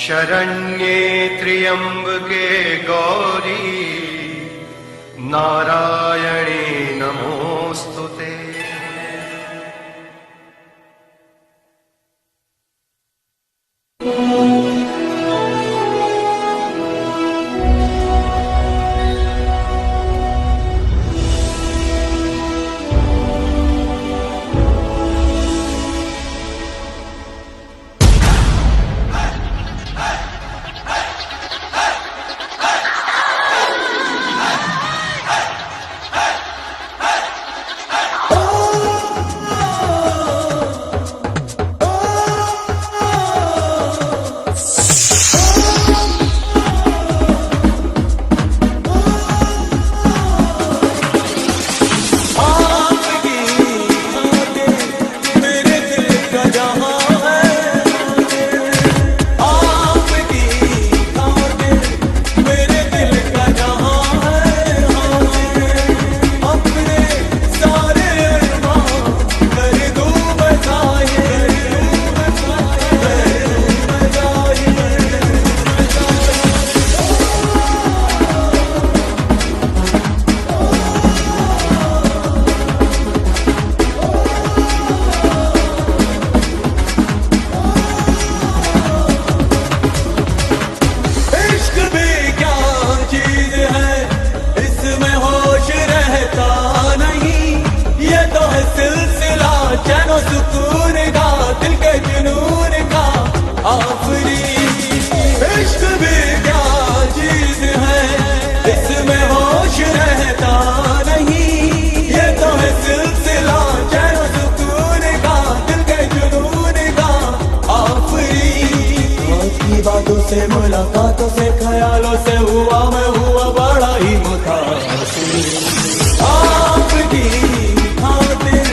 शरण्ये त्र्यंबके गौरी नारायणे नमोस्तुते। मुलाकातों से ख्यालों से हुआ मैं हुआ बड़ा ही मुतासिर आपकी खातिर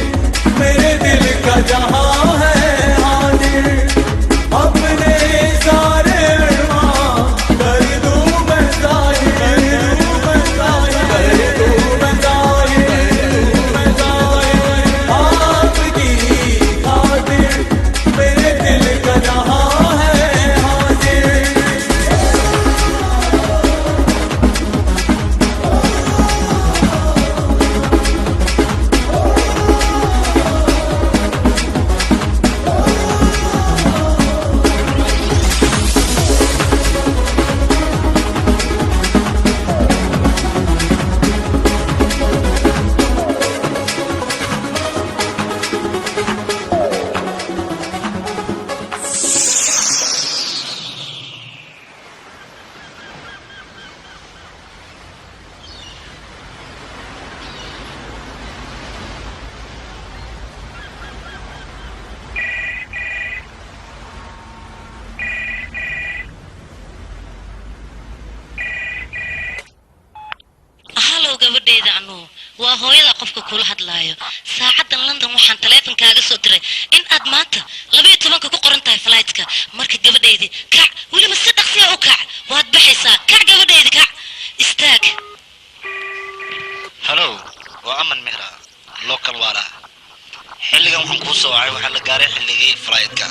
मेरे दिल का जहां है हाजिर अपने सारे अरमान कर दूं मैं जाहिर कर दूं मैं जाहिर आपकी खातिर मेरे दिल का जहां waa hooyada qofka kula hadlaayo saacadan London waxaan taleefankaaga soo diray in aad maanta 12 ku qoran tahay flight-ka marka gabadheedii kac wali ma si dhaqsi ah u kac waad baxaysaa kac gabadheedii kac istaag. Hello waa Aman Mehra local wala xilligan waxaan ku soo wacay waxa la gaaray xilligii flight-ka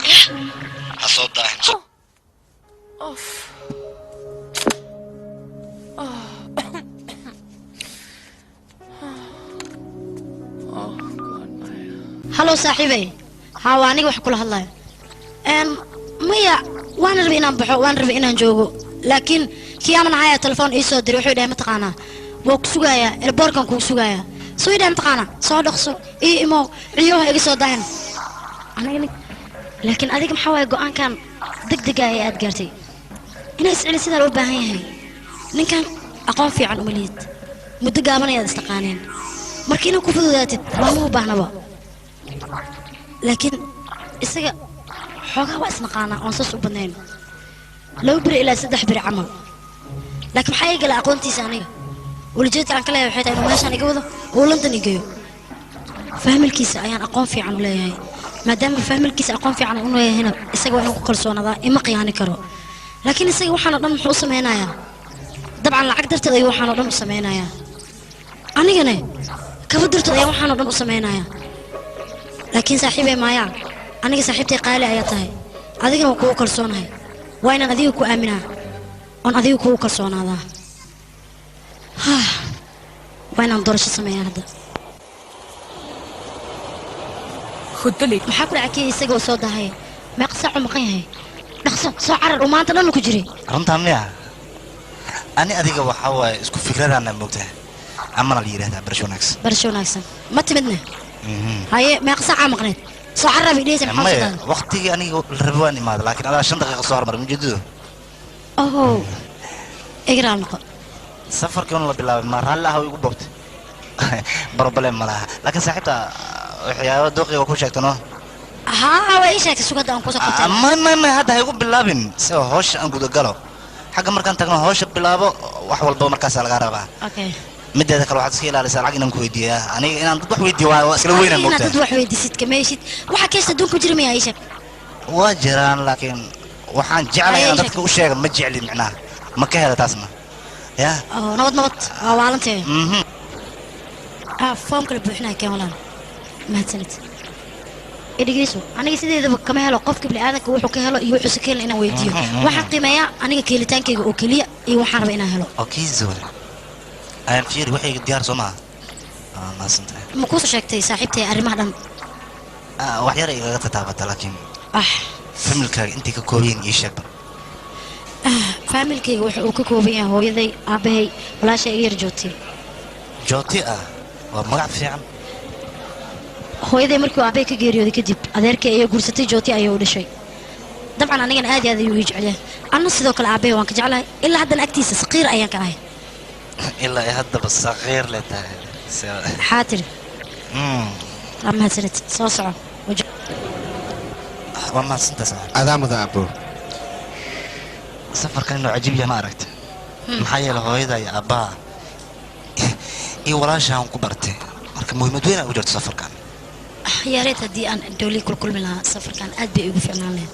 ha soo daahin. هلو صاحبي هاواني wax kula hadlayo maya waan rabay inaan baxo waan rabay inaan joogo laakiin kiyama nacaya telefoon ii soo diray wuxuu dhahay ma taqaana wuu ku sugayaa airportkan ku sugayaa soo idaan taqaana soo dhaqso ii imo ciyaha iga soo daahan aniga laakiin adiga maxaa way go'aankan degdeg ah aad gaartay inay isceli sida loo baahan yahay ninkan aqoon fiican uma leed muddo gaaban ayaad istaqaaneen markii inuu ku fududaatid lama u baahnaba laakiin isaga xoogaa waa isnaqaana oon sas u badnayn 2 biri ilaa 3 biri camal laakiin maxaa iga la aqoontiisa aniga walijeedka aan ka leeyahay waxay tahay inuu meeshaan iga wado oo London igeeyo fahmilkiisa ayaan aqoon fiican u leeyahay maadaama fahmilkiisa aqoon fiican u leeyahayna isaga waa inuu ku kalsoonadaa ima qiyaani karo laakiin isaga waxaan oo dhan muxuu sameynayaa dabcan lacag darteed ayuu waxaan oo dhan u sameynayaa anigana kaba darteed ayaan waxaan oo dhan u sameynayaa laakiin saaxiibay maaya aniga saaxiibtay qaali ayaa tahay adigana waa kugu kalsoonahay waa inaan adiga ku aaminaa oon adiga kugu kalsoonaadaa waa inaan doorasho sameeyaa hadda خد بالك maxaa ku dhacay kii isagoo soo dahaya meeqa saacuu maqan yahay dhaqso soo carar uu maanta dhan ku jiray runtaa miya ani adiga waxaa waaye isku fikradaana moogtahay amana la yidhahdaa barasho wanaagsan barasho wanaagsan ma timidna haye meeqa saacaa maqneed soo carar bay dhehaysa maxaa maya soo daaday waqtigii aniga la rabi waan imaada laakiin adaa 5 daqiiqa soo hormaray mujeedadu oho egraal noqo safarkii un la bilaabay ma raalli ah igu boobtay barbale ma laha laakiin saaxiibta waxyaabo dooqiga ku sheegtano haa waa ii sheegtay sugada aan kusoo qabtay ma hadda ha igu bilaabin si hawsha aan guda galo xagga markaan tagno hawsha bilaabo wax walba markaasaa lagaa rabaa okay mideeda kale waxaad iska ilaalisaa lacag inaan ku weydiiyaa aniga inaan dad wax weydiiyo waa isla weynaan inaad moogtahay dad wax weydiisid kameeshid waxa keesta adduunka ku jira miyaa ii sheeg waa jiraan laakiin waxaan jeclahay inaan Ay, dadka u sheega ma jeclin micnaha ma ka hela taasna ya oo nabad nabad waa waalantee mhm foom kale buuxinaya keen walaan mahadsanid idhigeyso aniga sideedaba kama helo qofka bini'aadanka wuxuu ka helo iyo wuxuusa ka helin inaan weydiiyo waxaan qiimeeyaa aniga keelitaankayga oo keliya iyo waxaan raba inaan helo okay zol ayaan fiiri waxayga diyaar soo maaha maasantahay ma kuusoo sheegtay saaxiibtay arrimaha dhan wax yar igaga tataabata laakiin ah familkaaga intay ka koobayin ii sheegba faamilkayga wuxa uu ka kooban yahay hooyaday aabbahay walaashay iga yar joogtay jooti ah waa magac fiican hooyaday markii uu aabbahay ka geeriyooday kadib adeerkay ayaa guursatay jooti ayay u dhashay dabcan anigana aad iyo aad ayuu ii jecel yahay anna sidoo kale aabbahay waan ka jeclahay ilaa haddana agtiisa saqiir ayaan ka ahay ilaa ay haddaba saqiir le tahay maxaa tiri waa mahadsanid soo soco waa mahadsantaas adaamada abo safarkan inuu cajiib yahay ma aragta maxaa yeelay hooyada iyo aabbaha iyo walaashaan ku bartay marka muhiimad weyn ay u jirto safarkan yaareed haddii aan doolii kulkulmi lahaa safarkan aad bay igu fiicnaan lahayd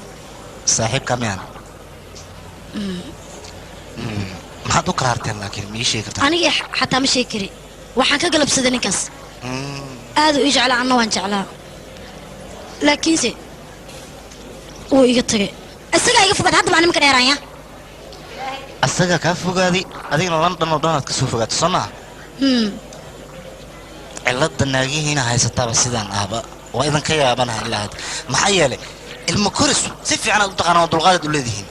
saaxiibka miyaan maxaad u kala harteen laakiin ma ii sheegi kartaa aniga xataa ma sheegi kari waxaan ka galabsaday ninkaas aad u ii jeclaa anna waan jeclaa laakiinse wuu iga tagay isagaa iga fogaad haddaba animka dheeraanya asaga kaa fogaaday adigna london oo dhan aad ka soo fogaatay soo maha cilada naagihiina haysataaba sidaan ahba waa idinka yaabanaha ilaa hadda maxaa yeelay ilmo koris si fiican aad u taqaana oo dulqaadaad u leedihiin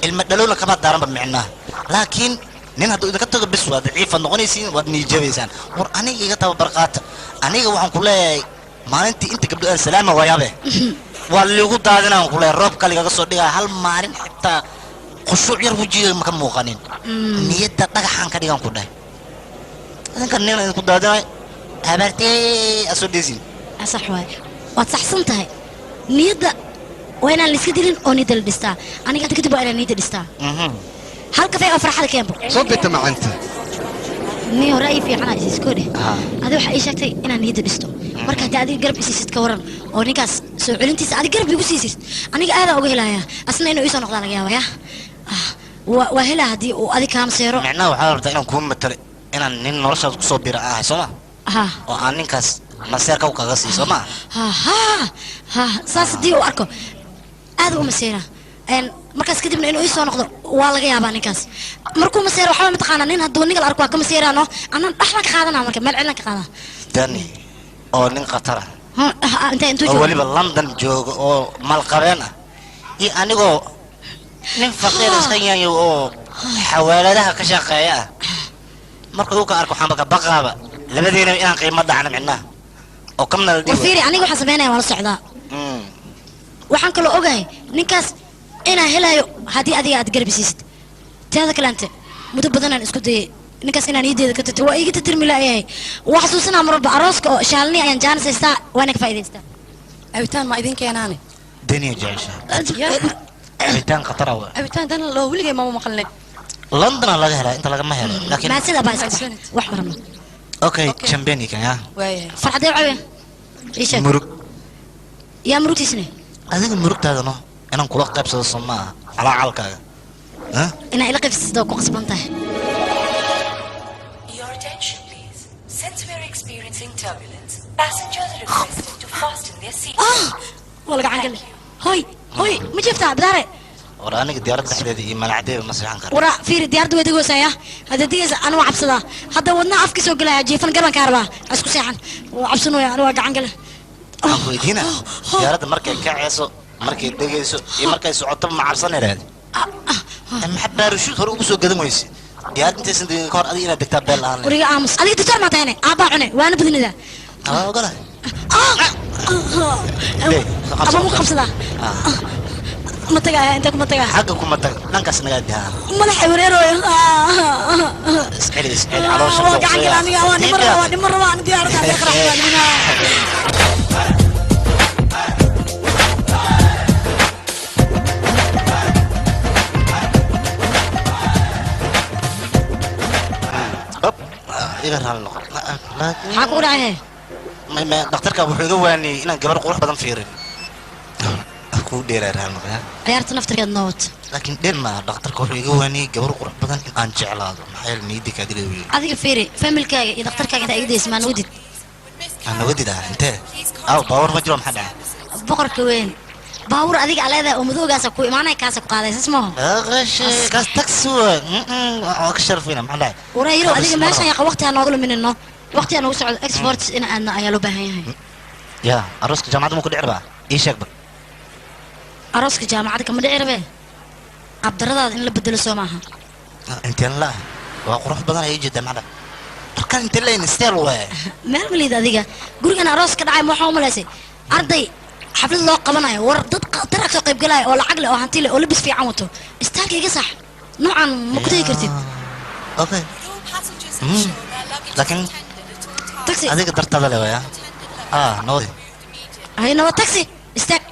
ilmo dhalowna kama daaranba micnaha laakiin nin hadduu idinka tago bis waa daciifaad noqonaysiin waad niijabaysaan war aniga iga tababar qaata aniga waxaan ku leeyahay maalintii inta gabdho aan salaama waayabe waa liigu daadinaan ku leeyahay roobka ligaga soo dhigaa hal maalin xitaa khushuuc yar wejiga maka muuqanin niyadda dhagaxaan ka dhigan ku dhahay idinka nin idinku daadinay habartee asoo dheesin sax waay waad saxsan tahay niyadda waa inaan laiska dilin oo niyadda la dhistaa aniga hadda kadib waa inaan niyadda dhistaa hal kafee oo farxada keenbo صدت معانته nii hore ay fiican ay siisko dheh adi waxa ii sheegtay inaan niyadda dhisto marka haddii adiga garab isiisid ka waran oo ninkaas soo celintiisa adiga garab igu siisid aniga aadaa uga helayaa asna inuu iisoo noqdaa laga yaabaya waa helaa haddii uu adig kaa maseero micnaha waxaa rabtaa inaan kuu matalo inaan nin noloshaad kusoo bira ahay soo ma ha oo aan ninkaas maseerka u kaga sii soo ma ha saas haddii uu arko aad u maseera markaas kadibna inuu ii soo noqdo waa laga yaabaa ninkaas markuu maseero waxba mataqaanaa nin hadduu ningal arko waa ka maseeraano anaan dhaxlan ka qaadanaa marka meel cidlan ka qaadaa dani oo nin khatara intuu oo joogo weliba london jooga oo maalqabeen ah iyo anigoo nin faqiir iska yaanyo oo xawaaladaha ka shaqeeya ah marka uu ka arko waxaan baka baqaaba labadeena inaan qiimo dhacno micnaha oo kamna la war dhigo fiiri aniga waxaan sameynaya waan la socdaa waxaan kaloo ogahay ninkaas inaan helayo haddii adiga aad garab isiisid teeda kaleante muddo badanaan isku dayay ninkaas inaan iideeda ka tirtay waa iiga tatirmi laayahay waa xasuusanaa marwalba arooska oo shaalni ayaan jaanis haystaa waana ka faa'idaystaa cabitaan ma idin keenaane daniya jecesha cabitaan khatara waa cabitaan dan loo weligay ma maqalnay londona laga helaa inta lagama helo laakiin maasida baa iska wax marno okay champagne kan ya waayahay farxadee cawe ii sheeg murug yaa murugtiisne adiga murugtaada no inaan kula qaybsado soo maaha calaacalkaaga inaa ila qaybsatid oo ku qasban tahay Your attention, please. Since we're experiencing turbulence, passengers are requested to fasten their seats. waa laga cangal hoy hoy ma jeeftaa badaare war aniga diyaaradda dhexdeeda iyo malacdeeda ma seexan karo wara fiiri diyaaradda way degaysaa hadda degaysa ana waa cabsadaa hadda wadna afka soo galaya jiifan gaban ka rabaa isku seexan waa cabsanooya ana waa gacan gale waxaan ku weydiina diyaaradda markay kacayso markay degayso iyo markay socoto ma cabsan yaraad maxaa baarashuud hore ugu soo gadan weyse diyaarad intaysan degin ka hor adiga inaad degtaa beel lahaan wariga aamus adiga diktoor maa tahayne aabbaa cune waana badinida abaa ogolahay aba mu qabsadaa ma tagaaya inta kuma tagaa xagga kuma tag dhankaas nagaa dihaa madaxa wareerooyo isceli caloosha waa gacan gale aniga waa dhimar rabaa ani diyaaradda ka qaraxdaa iga raali noqon maxaa kugu dhacay dhakhtarka wuxuu iga waaniyey inaan gabar qurux badan fiirin kuu dheeraa raali noqon ciyaarta naftarkeed noo wata laakiin dheer maaha dhakhtarka wuxuu iga waaniyey gabar qurux badan in aan jeclaado maxaa yeele niyadii kaa dilay wiil adiga fiiri familkaaga iyo dhakhtarkaaga intaa iga daysa maa nawadid aan nawadid ah intee aw baawar ma jiro maxaa dhacay boqorka weyn baawur adiga aleedahay oo madoogaasa ku imaanay kaasa ku qaaday saas maaho kaas taxi waa ka sharafayna maxaa dhacay warayiro adiga meeshan yaqa waqti ha nooga luminino waqti ha noogu socdo export in aadna ayaa loo baahan yahay ya arooska jaamacadda ma ku dhici rabaa ii sheegba arooska jaamacadda kama dhici rabe qabdaradaada in la bedelo soo maaha inteen la waa qurux badan ayay jeedaa maxaa dhacay markaan intee leyn steel waay meel malid adiga gurigan aroos ka dhacay ma waxaa u malaysay arday xaflad loo qabanayo war dad taraag soo qayb galaya oo lacag leh oo hanti leh oo labis fiican wato istaalka iga sax noocan ma ku tegi kartid okay laakiin taxi adiga dartada le waya noo hay noo taxi istaag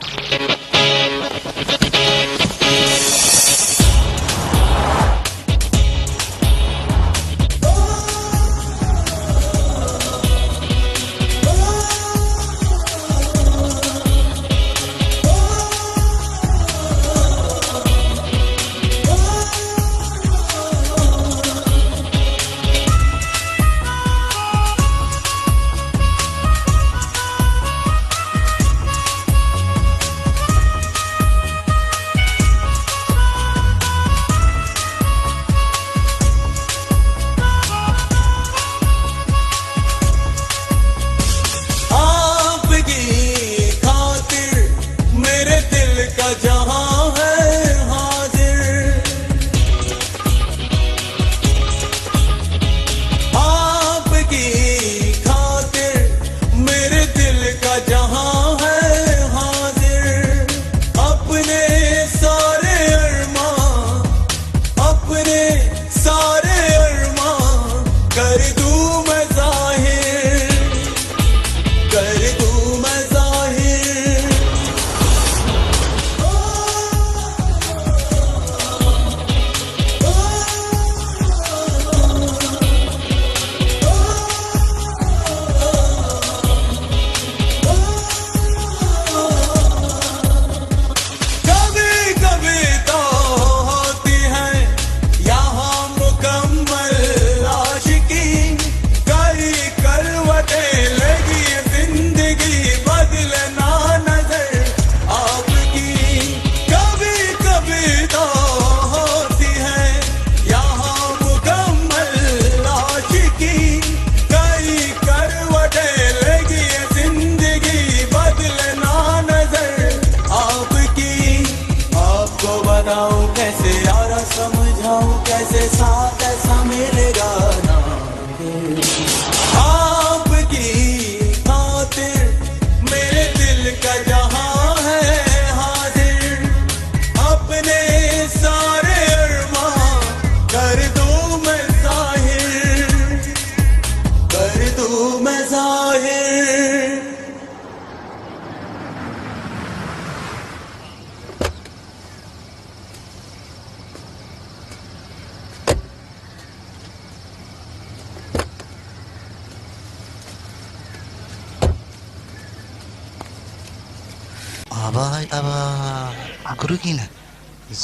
gurigiina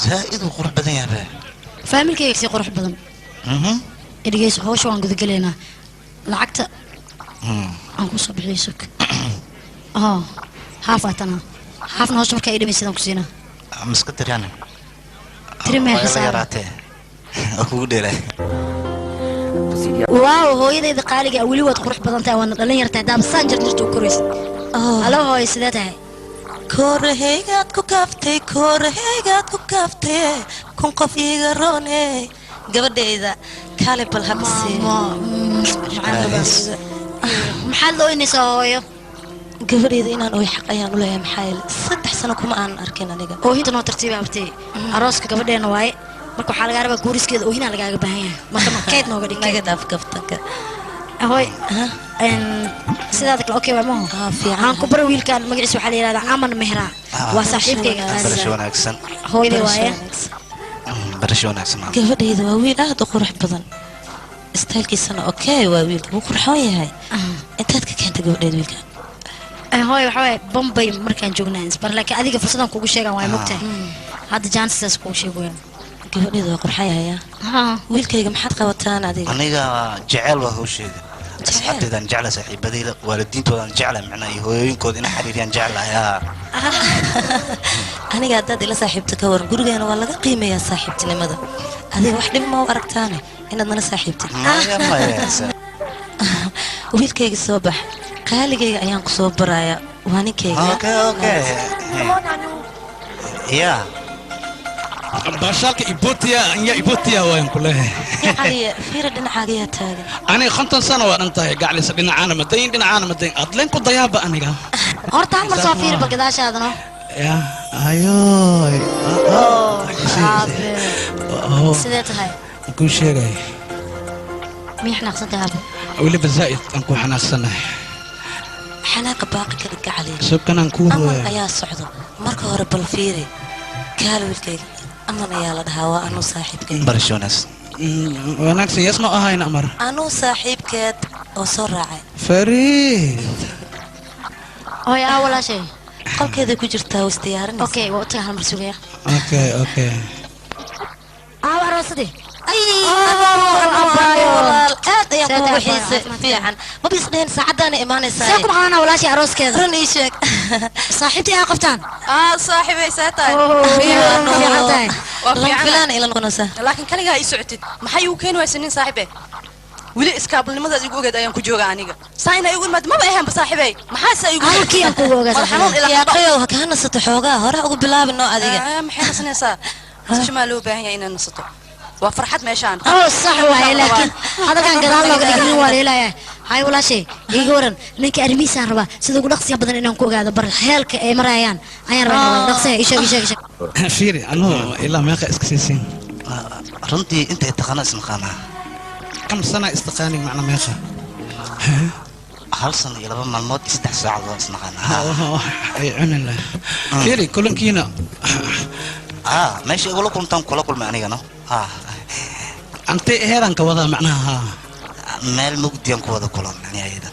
zaa'id uu qurux badan yahay faamilkayga si qurux badan idhigeys hawsha waan gudagelaynaa lacagta aan ku soo bixiyo sug haaf waa tana haafna hawsha markaa idhimaysidaan ku siinaa miska daryaan ترمي waa la حساب yaraatee oo kugu dheelay واو هو يدي قالق ولي واد قرح بدنتا وانا دلين يرتا داب سانجر نشتو كوريس هلو هوي سيداتها korahaygaad ku kaaftay korahaygaad ku kaaftay kun qof iga rooney gabadhayda kaale bal habsi محل لو اني سويو gabadhayda inaan oy xaq ayaan u leeyahay maxaa yeelay 3 sano kuma aan arkin aniga oo hinta noo tartiib abtay arooska gabadheena waaye marka waxa laga rabaa guuriskeeda oo hina lagaaga baahan yahay marka ma keed nooga dhig naga daaf kaftanka هوي ان سيداتك اوكي وما هو aan ku baro wiilkan magaciisa waxa la yiraahdaa Aman Mehra waa saaxiibkayga barasho wanaagsan hooyadii waaye barasho wanaagsan gabadhayda waa wiil aad u qurux badan istaylkiisana okay waa wiil wuu qurxoon yahay intaad ka keentay gabadhayda wiilka hooy waxa way Bombay markaan joognaa isbar laakiin adiga fursadan kugu sheegan waa mogtahay hadda chances kugu sheegoyaan gabadhayda waa qurxan yahay wiilkayga maxaad qabataan adiga aniga jecel waa hawsheeda asxaabteedan jecla saaxiibadeyda waalidiintoodan jecla macnaa iyo hooyooyinkooda inay xiriiriyaan jeclahay aniga haddaad ila saaxiibta ka waran gurigeena waa laga qiimeeyaa saaxiibtinimada adiga wax dhib ma u aragtaane inaad nala saaxiibtid wiilkayga soo bax qaaligayga ayaan ku soo barayaa waa ninkayga okay ya bashaalka ibotiya waan ku leeyahay caliya fiira dhinacaaga yaa taagan aniga 50 sano waa dhantahay gaclisa dhinacaana madayn adleen ku dayaaba aniga horta mar soo fiir bagadaashaadano ya ayo sidee tahay ku sheegay miyixna xaqsantahay wali bazaid aan ku xanaaqsanahay xanaaqka baaqi ka dhig caliya subkanaan ku amar ayaa socdo marka hore bal fiiri kaal wiilkayga aman ayaa la dhahaa waa anu saaxiibkeed barashonas wanaagsan yasma ahayna amar anu saaxiibkeed oo soo raacay fariid oo yaa walaashay qolkeeda ku jirtaa was diyaarinaysa okay waa tahay hal mar sugaya okay aroosadi ay walaal aad ayaan kugu xiisay fiican ma bisdeen saacadaana imaanaysaa soo kuma qaana walaashay arooskeeda run ii sheeg saaxiibtii ay qabtaan saaxiibay saatahay waa filaan ila noqonaysaa laakiin kaligaa ii socotid maxay uu keen waysanin saaxiibay wili iskaabulnimadaad igu ogeed ayaan ku joogaa aniga saayna igu imaad maba ahaanba saaxiibay maxaase igu halkii aan kugu ogaa yaa qayow ha kaa nasato xoogaa hore ugu bilaabino adiga maxay nasanaysaa nasashamaa loo baahan yahay inaan nasato waa farxad meeshaan صح waaye laakiin hadalkan gadaal looga dhigin waa leeyahay hay walaashay iga waran ninka armiisaan raba sida ugu dhaqsiga badan inaan ku ogaado bar heelka ay marayaan ayaan rabaa dhaqsiga isha fiiri anuu ilaa meeqa iska siisin runtii inta taqana isnaqaanaa kam sana istaqaani macna meeqa hal sano iyo 2 maalmood 3 saacadood isnaqaanaa ay cunila fiiri kulankiina meesha igula kulmtaan kula kulmay anigana ante heeran ka wada macnaha meel mugdiyan ku wada kulan ayada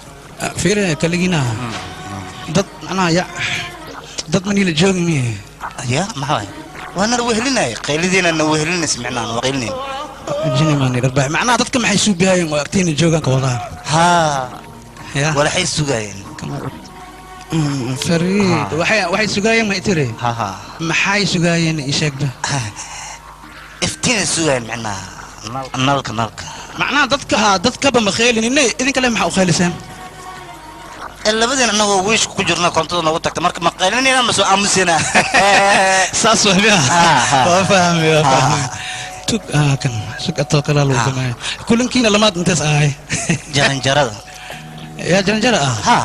fiiri kaligina dad macnaha ya dad manila joogmi ya maxay وانا وهلنا قيلدينا انه وهلنا سمعنا وقيلنا جيني ماني ربع معناها دتك ما حيسو بهاين وقتين جوغان كودا ها ولا حيسو جايين فريد waxay sugaayeen ma itire ha maxay sugaayeen isheegba iftiin sugaayeen nalka macnaha dadka ba ma kheelin idin kale maxaa u kheeliseen labadeen anagoo wiish ku jirna koontada nagu tagta marka ma qeylinayna ma soo aamusina saas waa fahmi tug kan sugato kala loo banay kulankiina lamaad intaas ahay jaranjarada ya jaranjara ha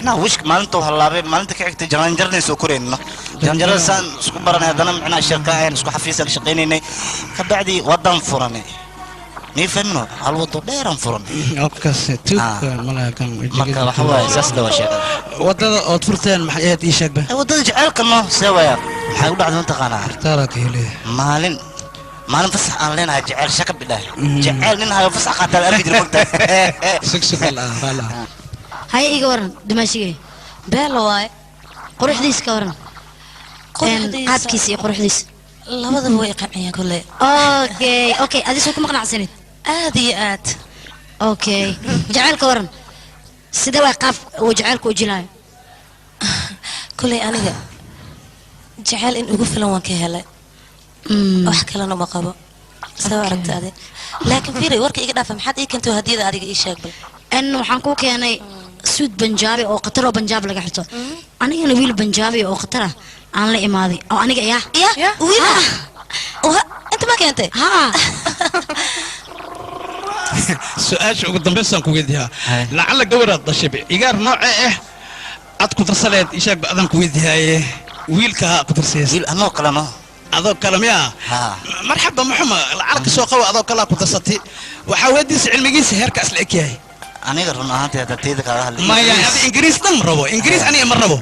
na wish maalinta halaabay maalinta ka xigtay jaranjarnay soo koreyno jaranjarada saan isku baranay hadana macnaa shirka ayaan isku xafiisan shaqeynay ka bacdi wadan furanay نفهمنا هل وضو ديران فرن أوكس توك ملاكم مركب حواي ساس دوا شيء وضد أطفرتين محيات إيش به وضد جعلك ما سويا حيقول بعد ما تقانا تراك هلي مالن فسح علينا جعل شكل بالله جعل منها فسح قاتل أريد المقطع سكسك الله فلا هاي إيجورن دمشقي بلواي قروح ديس كورن عاد كيسي قروح ديس labadaba way qanciyaan kule okay adii soo kuma qanacsanid aad iyo aad okay jacaylka waran sida way qaaf oo jacaylku u jilaayo kule aniga jacayl in ugu filan waan ka helay wax kalena ma qabo soo aragta ade laakiin fiiri warka iga dhaafa maxaad ii keentay hadiyada adiga ii sheeg bal ان waxaan ku keenay suud banjaabi oo qatar oo banjaab laga xirto anigana wiil banjaabi oo qatar ah aan la imaaday oo aniga ya wiil inta ma keentay ha su-aasha ugu dambaysaan ku weydiiyaa lacala gabadhaad dhashay igaar nooce ah aad ku darsaleed ishaag adan ku weydiiyaaye wiilka ku darsays wiil anoo kale no adoo kale miyaa marxaba maxuma lacala ka soo qabo adoo kale ku darsatay waxaa weydiisa cilmigiisa heerkaas la eg yahay aniga run ahaantii hadda tayda kaaga hadlay maya adi ingiriis dhan ma rabo ingiriis aniga ma rabo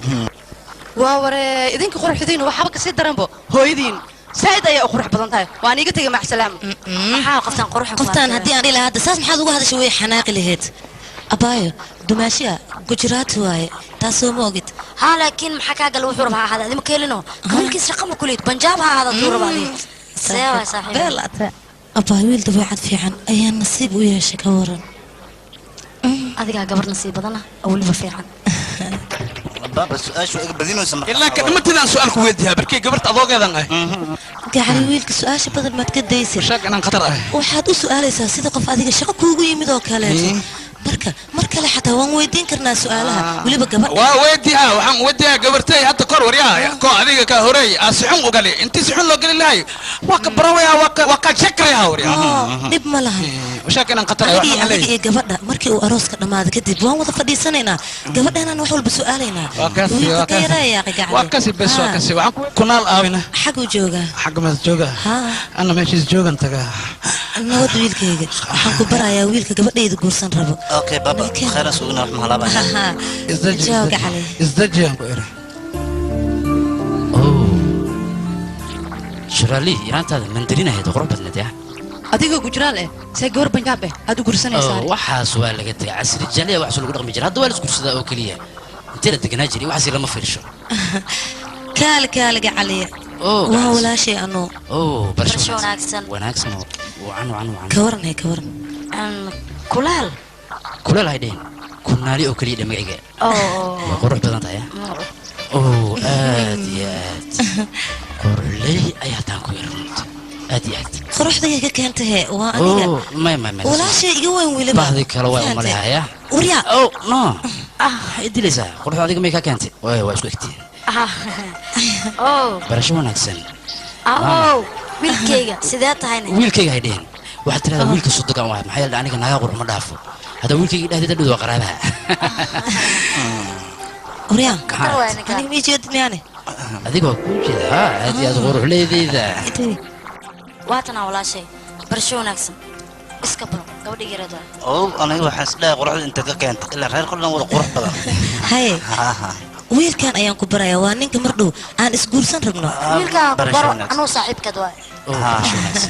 waa ware idinka quruxdiin waxba ka sii daranbo hooyadiin سعيد يا أخو رح بدن تاي وأنا قلت مع السلامة maxaa qoftan qurux qoftaan haddii aan ilaa hadda saas maxaad uga hadashay way xanaaqi lahayd abaayo dumaashiya gujiraat waaye taasoo ma ogid ها لكن maxaa ka gal wuxuu rabaa hada adima keelino kulkiis raqam kuleed banjaab ha hada tuu rabaa seewa saaxiib beelata abaayo wiil dabeecad fiican ayaa nasiib u yeeshay ka waran adiga gabar nasiib badana oo waliba fiican baba su-aashu iga badinaysa marka ilaa ka dhimatidaan su-aal ku weydiiyaa barkii gabarta adoogeedan ah gacali wiilka su-aasha badan maad ka daysid sheeg inaan khatar ah waxaad u su-aalaysaa sida qof adiga shaqo kuugu yimid oo kaleeto marka mar kale xataa waan weydiin karnaa su-aalaha weliba gabadha waa weydiiyaa waxaan weydiiyaa gabartay hadda kor waryaa ko adiga ka horeey aa sixun u gali intii sixun loo gali lahay waa ka barawaya waa ka shekraya waryaa dhib ma laha sheeg inaan khatar ah waxaan adiga iyo gabadha markii uu arooska dhammaado kadib waan wada fadhiisanaynaa gabadheenaan wax walba su-aalaynaa waa kasi bes waa kasi waxaan kunaal aawina xaguu joogaa xagga mees joogaa ana meeshiis joogan tagaa nabad wiilkayga waxaan ku barayaa wiilka gabadhayda guursan rabo اوكي بابا خير اسوقنا رحمه الله بقى جاوب عليه ازدجي انكو اري شرالي يرانتا مندرينا هي تقرب بدنا ده adiga gujraal eh say gabar banjaab eh aad u gursanaysaa waxa su'aal laga tagay casri jaliya wax soo lagu dhaqmi jiray hadda waa la isku sida oo kaliya inta la deganaa jiray wax si lama fiirsho kaal gacaliya waa walaashay anoo barsho wanaagsan wanaagsan waan ka waran kulaal kulaal haydeen kunaali oo kaliya magaciga waa qurux badan tahay aad iyo aad qorley ayaa taan ku yarunta aad iyo aad quruxdayga ka keentay waa aniga ma walaashay iga weyn weliba bahdii kale waa u maleeyaa waryaa no idilisa quruxda adiga may ka keentay waa isku egtiin barasho wanaagsan wiilkayga sidee tahayna wiilkayga haydeen waxaad tiraahdaa wiilka sodogan waay maxaa yeelay aniga naga qurux ma dhaafo hada wiilkayga dhahdeeda dhud waa qaraabaha waryaa aniga mii jeedid miyaane adigoo kuu jeeda aad iyo aad qurux leedeeda waatana walaashay barasho wanaagsan iska baro gabadhiga yarada oo aniga waxaan isdhaa quruxda inta ka keenta ilaa reer qolna wada qurux badan haye wiilkan ayaan ku barayaa waa ninka mar dhow aan isguursan rabno wiilkaan ku baro anuu saaxiibkad waay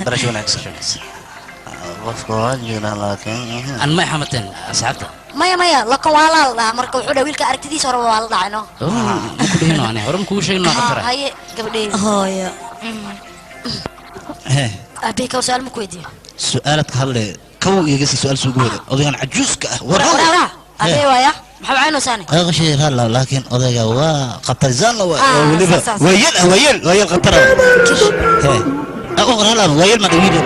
barasho wanaagsan qofka waa jira laakiin an ma xamateen asxaabta maya lakan waa la dhahaa marka wuxuu dhaha wiilka aragtidiisa hore waa la dhacayno ma ku dhihino ane hore makuu sheegno qatara haye gabadheeda hooyo aabika su'aal ma ku weydiiyo su'aaladka hadle kow igasi su'aal suugu wada odagan cajuuska ah wara adee waaya maxaa cayno saani ayaga shay halla laakiin odayga waa qatarzaan waa waliba wayel qatar wayel ma dhawiida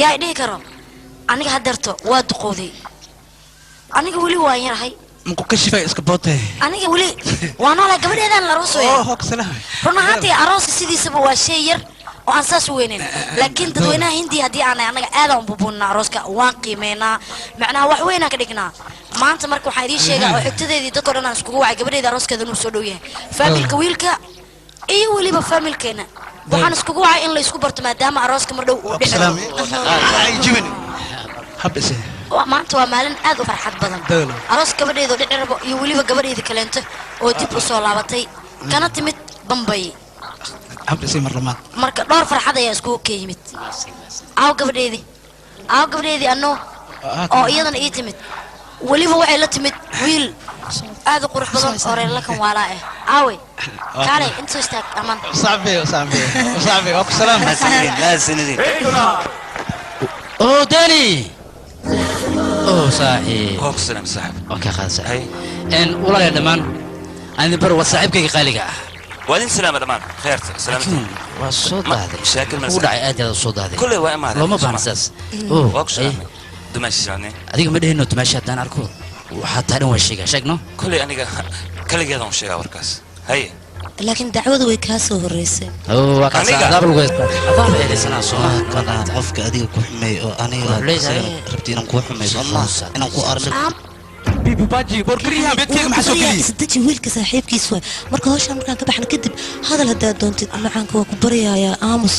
yaa dhihi karo aniga hadeerto waa duqooday aniga weli waan yarahay muku kashifay iska bootay aniga weli waa noolay gabadheedaan la roosooya run ahaantii arooska sidiisaba waa shay yar oo aan saas u weynayn laakiin dadweynaha hindiya haddii aanay annaga aadaan u bubuunnaa arooska waan qiimeynaa macnaha wax weynaan ka dhignaa maanta marka waxaan idiin sheegaa oo xigtadeedii dadkoo dhan aan iskugu wacay gabadheeda arooskeeda inuu soo dhow yahay faamilka wiilka iyo weliba faamilkeena waxaan iskugu wacay in la isku barto maadaama arooska mar dhow uu dhici maanta waa maalin aad u farxad badan aroos gabadheedoo dhici rabo iyo weliba gabadheeda kaleento oo dib u soo laabatay kana timid bambay marka dhowr farxad ayaa iskugu ka yimid aaw gabadheedii annoo oo iyadana ii timid weliba waxay la timid wiil aad u qurux badan oo reer lakan waalaa ah aawe kaalay inta istaag amaan dani صاحب سلام صاحب اوكي خلاص ان والله يا دمان انا بر وصاحبك قالي وين سلامة دمان خير سلامة waa soo daaday مشاكل ugu dhacay aad iyo aad u soo daaday كله waa imaadeen looma baahna saas oo واقصد دمشق يعني adiga ma dhehino tumaasha haddaan arko waxaa taa dhan waa sheegaa sheegno كله aniga kaligeeda un sheegaa warkaas haye laakiin dacwadu way kaa soo horeysay oo waa kaas Aniga? adaab lagu haystaa adaab ay haysanaa soo kana qofka adiga ku xumay oo aniga leedahay. rabti inaan ku xumay sooma inaan ku arko bibi baaji borkariyaha beedkeyga maxaa soo geliyey isdaji wiilka saaxiibkiis waay marka hawshaan markaan ka baxno kadib hadal haddaad doontid macaanka waa ku baryayaa aamus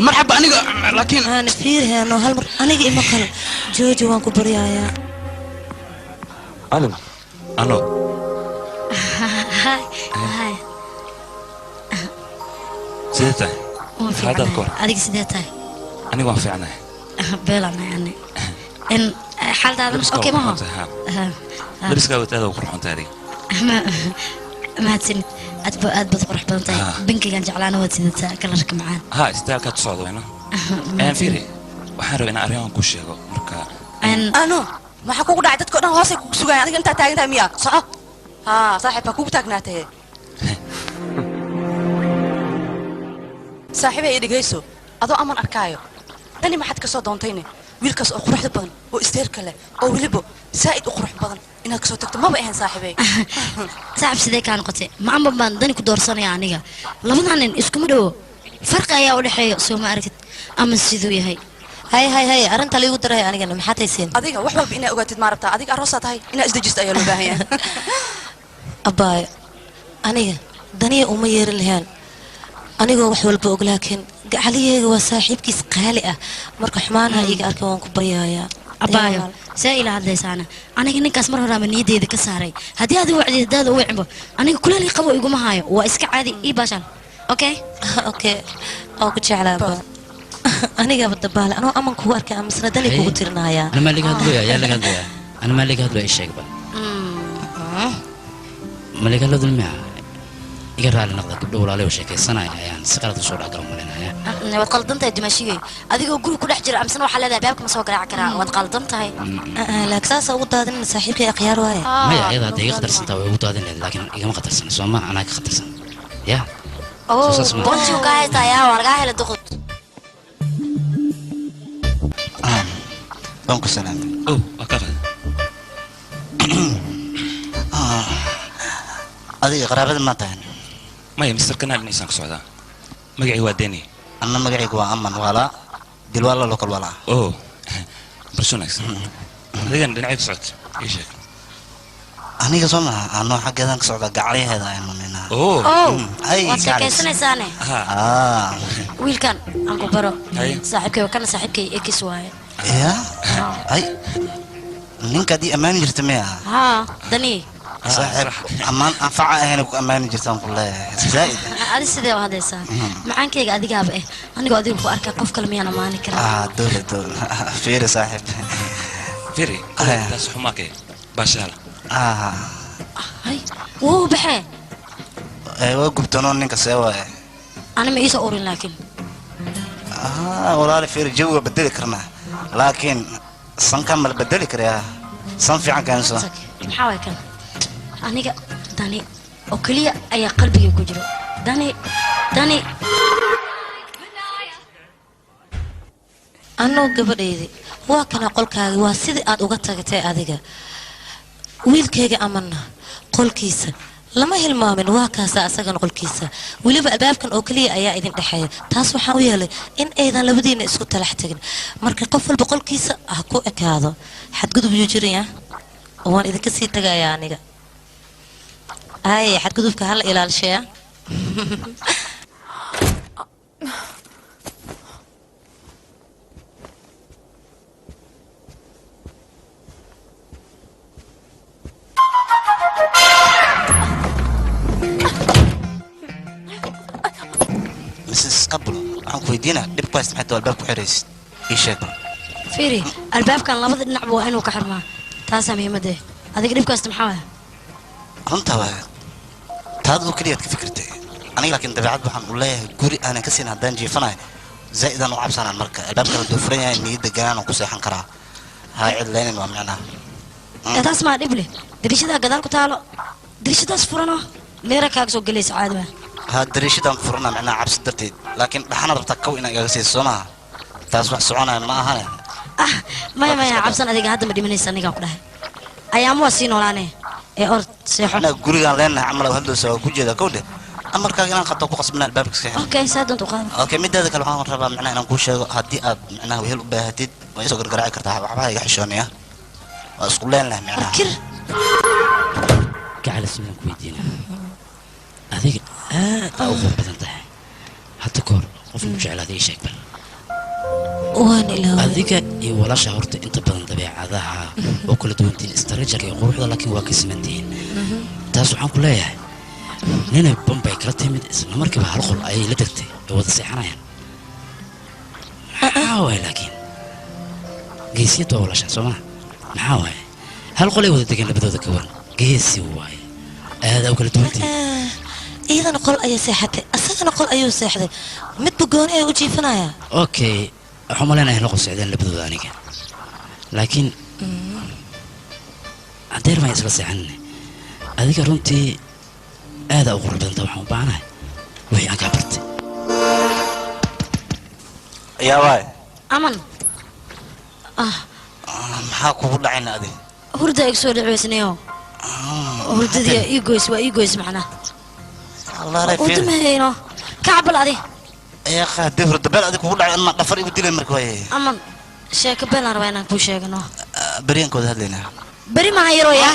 marxaba aniga laakiin aan fiirheeno hal mar aniga ima kale jooji waan ku baryayaa alim ano sidee tahay hadaad koor adiga sidee tahay aniga waan fiicnahay beelana yani in xaaldaada okay maho labiska wataada u qurxoon tahay mahadsanid aad baad qurux badan tahay bankigan jeclaana waad sidataa kalarka macaan ha istaalkaad socdo wayno fiiri waxaan rabaa inaan arrin ku sheego marka ano maxaa kugu dhacay dadka oo dhan hoosay kugu sugayaan adiga intaa taagan tahay miya soco haa saaxiib baa kugu taagnaatay saaxiib ay dhegayso adoo aman arkaayo dani maxaad ka soo doontayne wiilkaas oo quruxda badan oo isteerka leh oo weliba saa'id u qurux badan inaad ka soo tagto maba ahayn saaxiibey saaxiib sidee kaa noqotay ma aman baan dani ku doorsanaya aniga labadan nin iskuma dhowo farqi ayaa u dhexeeya soo ma aragtid ama siduu yahay hay arrinta liigu daray anigana maxaad hayseen adiga wax walba inaa ogaatid ma rabtaa adiga aroosaa tahay inaa isdejisto ayaa loo baahan yahay abbaayo aniga daniya uma yeerin lahaan anigoo wax walba og laakiin gacaliyeyga waa saaxiibkiis qaali ah marka xumaanaha iiga arkin waan ku baryayaa abaayo see ila hadlaysaana aniga ninkaas mar horaama niyadeyda ka saaray haddii aad wacdid daada u wicbo aniga kuleel qabo iguma haayo waa iska caadi ii baashaan okay oo ku jeclaaba anigaba dabaale anoo aman kugu arkay amasna dani kugu tirinayaa ana maa laga hadlaya yaa laga hadlaya ana maa laga hadlaya sheegba ma laga hadlaya iga raali noqda gabdho walaalay oo sheekaysanaya ayaan si qalad u soo dhacgalo malinaya waad qaldan tahay dimaashigay adigoo guri ku dhex jira amsana waxaa leedahay baabka ma soo garaaci karaa waad qaldan tahay laakiin saasa ugu daadinna saaxiibkay akhyaar waaye maya ayada hadday iga khatarsantaa way ugu daadin lahayd laakiin igama khatarsana soo ma anaa ka khatarsan ya bontiu kaa haystaa yaa waa lagaa hela duqud waan ku salaamay waa ka qad adiga qaraabada ma tahay maya mister kanaal inaysan ka socdaa magacii waa deni anna magacaygu waa aman walaa dilwaala loo kal walaa oo barso wanaagsan adigan dhinacay ka socota ii sheeg aniga soo maha anoo xaggeedan ka socda gacalyaheeda aynu ninaa waad sheekaysanaysaane wiilkan aan ku baro saaxiibkay kana saaxiibkay ekis waaye ya ay ninka haddii ammaani jirta miya haa dani saaxiib ammaan anfaca ahayna ku ammaani jirtaan ku leeyahay zaa'id adi sidee u hadlaysaa macaankayga adigaaba eh anigoo adiga ku arkay qof kale miyaan ammaani karaa dowla fiiri saaxiib fiiri taas xumaakee baashaala hay wuu baxee waa gubtanoo ninka see waaye ani ma iisoo urin laakiin walaali fiiri jawi waa bedeli karnaa laakiin sankan ma la bedeli karayaa san fiican keenso maxaa waay kan aniga dani oo keliya ayaa qalbiga ku jiro dani anoo gabadhaydi waa kana qolkaaga waa sidii aad uga tagatay adiga wiilkayga amanna qolkiisa lama hilmaamin waa kaasa asagana qolkiisa weliba albaabkan oo keliya ayaa idin dhexeeya taas waxaan u yeelay in aydan labadiina isku talax tegin marka qof walba qolkiisa ha ku ekaado xadgudub yuu jiraya waan idinka sii tagayaa aniga ay xadgudubka hala ilaalshaya Mrs. Qablo waxaan ku weydiinaa dhibkaas maxay tahay albaabku xiraysid ii sheeg fiiri albaabkan labada dhinacba waa inuu ka xirmaa taasaa muhiimadee adiga dhibkaasta maxaa waaya runtaa waa taad oo keliyaad ka fikirtay aniga laakiin dabeecad waxaan u leeyahay guri aanan ka siin haddaan jiifanahay zaa'idaan u cabsanaan marka albaabkan hadduu furan yahay niyadda ganaanan ku seexan karaa haa cidlaynin waa micnaha taas maa dhib leh dariishadaa gadaal ku taalo dariishadaas furanoo leera kaaga soo gelaysa caadi waa ها دريشدان فرنا معنا عبس درتيد لكن دحنا ربطك كو إنا جالسين سوما تاسوح سعونا ما هنا maya cabsan adiga hadda ma dhimanaysa aniga ku dhahay ayaamo waa sii noolaane ee ord seexo أنا قريان لنا عمل وهندو سوا كوجي كوده أمرك أنا قد تقص من الباب كسيح okay saadan tuqaan أوكي مدة ذاك الحين ربع معنا أنا نقول شيء هدي أب معنا وهي البهتيد ويسوق القراءة كرتها وعبها يحشوني أسقول لنا معنا فكر قاعد اسمعك ويدينا هذيك أو بدنتها حتى كور قف مجعل هذه شيء بل waan ilaahay هذيك ولا شهرت أنت بدن طبيعتها وكل دوينتين استرجع يقول هذا لكن واكس مندين تاسو عن كلها نينا بومباي كرتي من اسمه مركب هالخل أي لدكتي وهذا سيحنا محاوي لكن قيسيته ولا شيء سمع محاوي هالخل يوذ تكين لبدو ذكوان قيسي واي هذا وكل دوينتين إذا قل أي ساحتي أصلا قل أي ساحتي متبقون أي وجي فنايا أوكي حملنا هنا قصيدين لبدو ذانيك لكن عدير ما يسبس عني هذيك رنتي هذا أقول بدن طبعا بعنا وهي أكبرت يا واي aman maxaa kugu dhacayna adi hurda igu soo dhaceysnayo hurdadii ii goys macnaa allah rafiiq ودمهينو كعبل عليه يا اخي هدي هرد بال اديك kugu dhacay in ma dhafar igu dilay markii way aman sheeko been aan rabaa inaan ku sheegno bariyankooda hadlayna bari ma hayro ya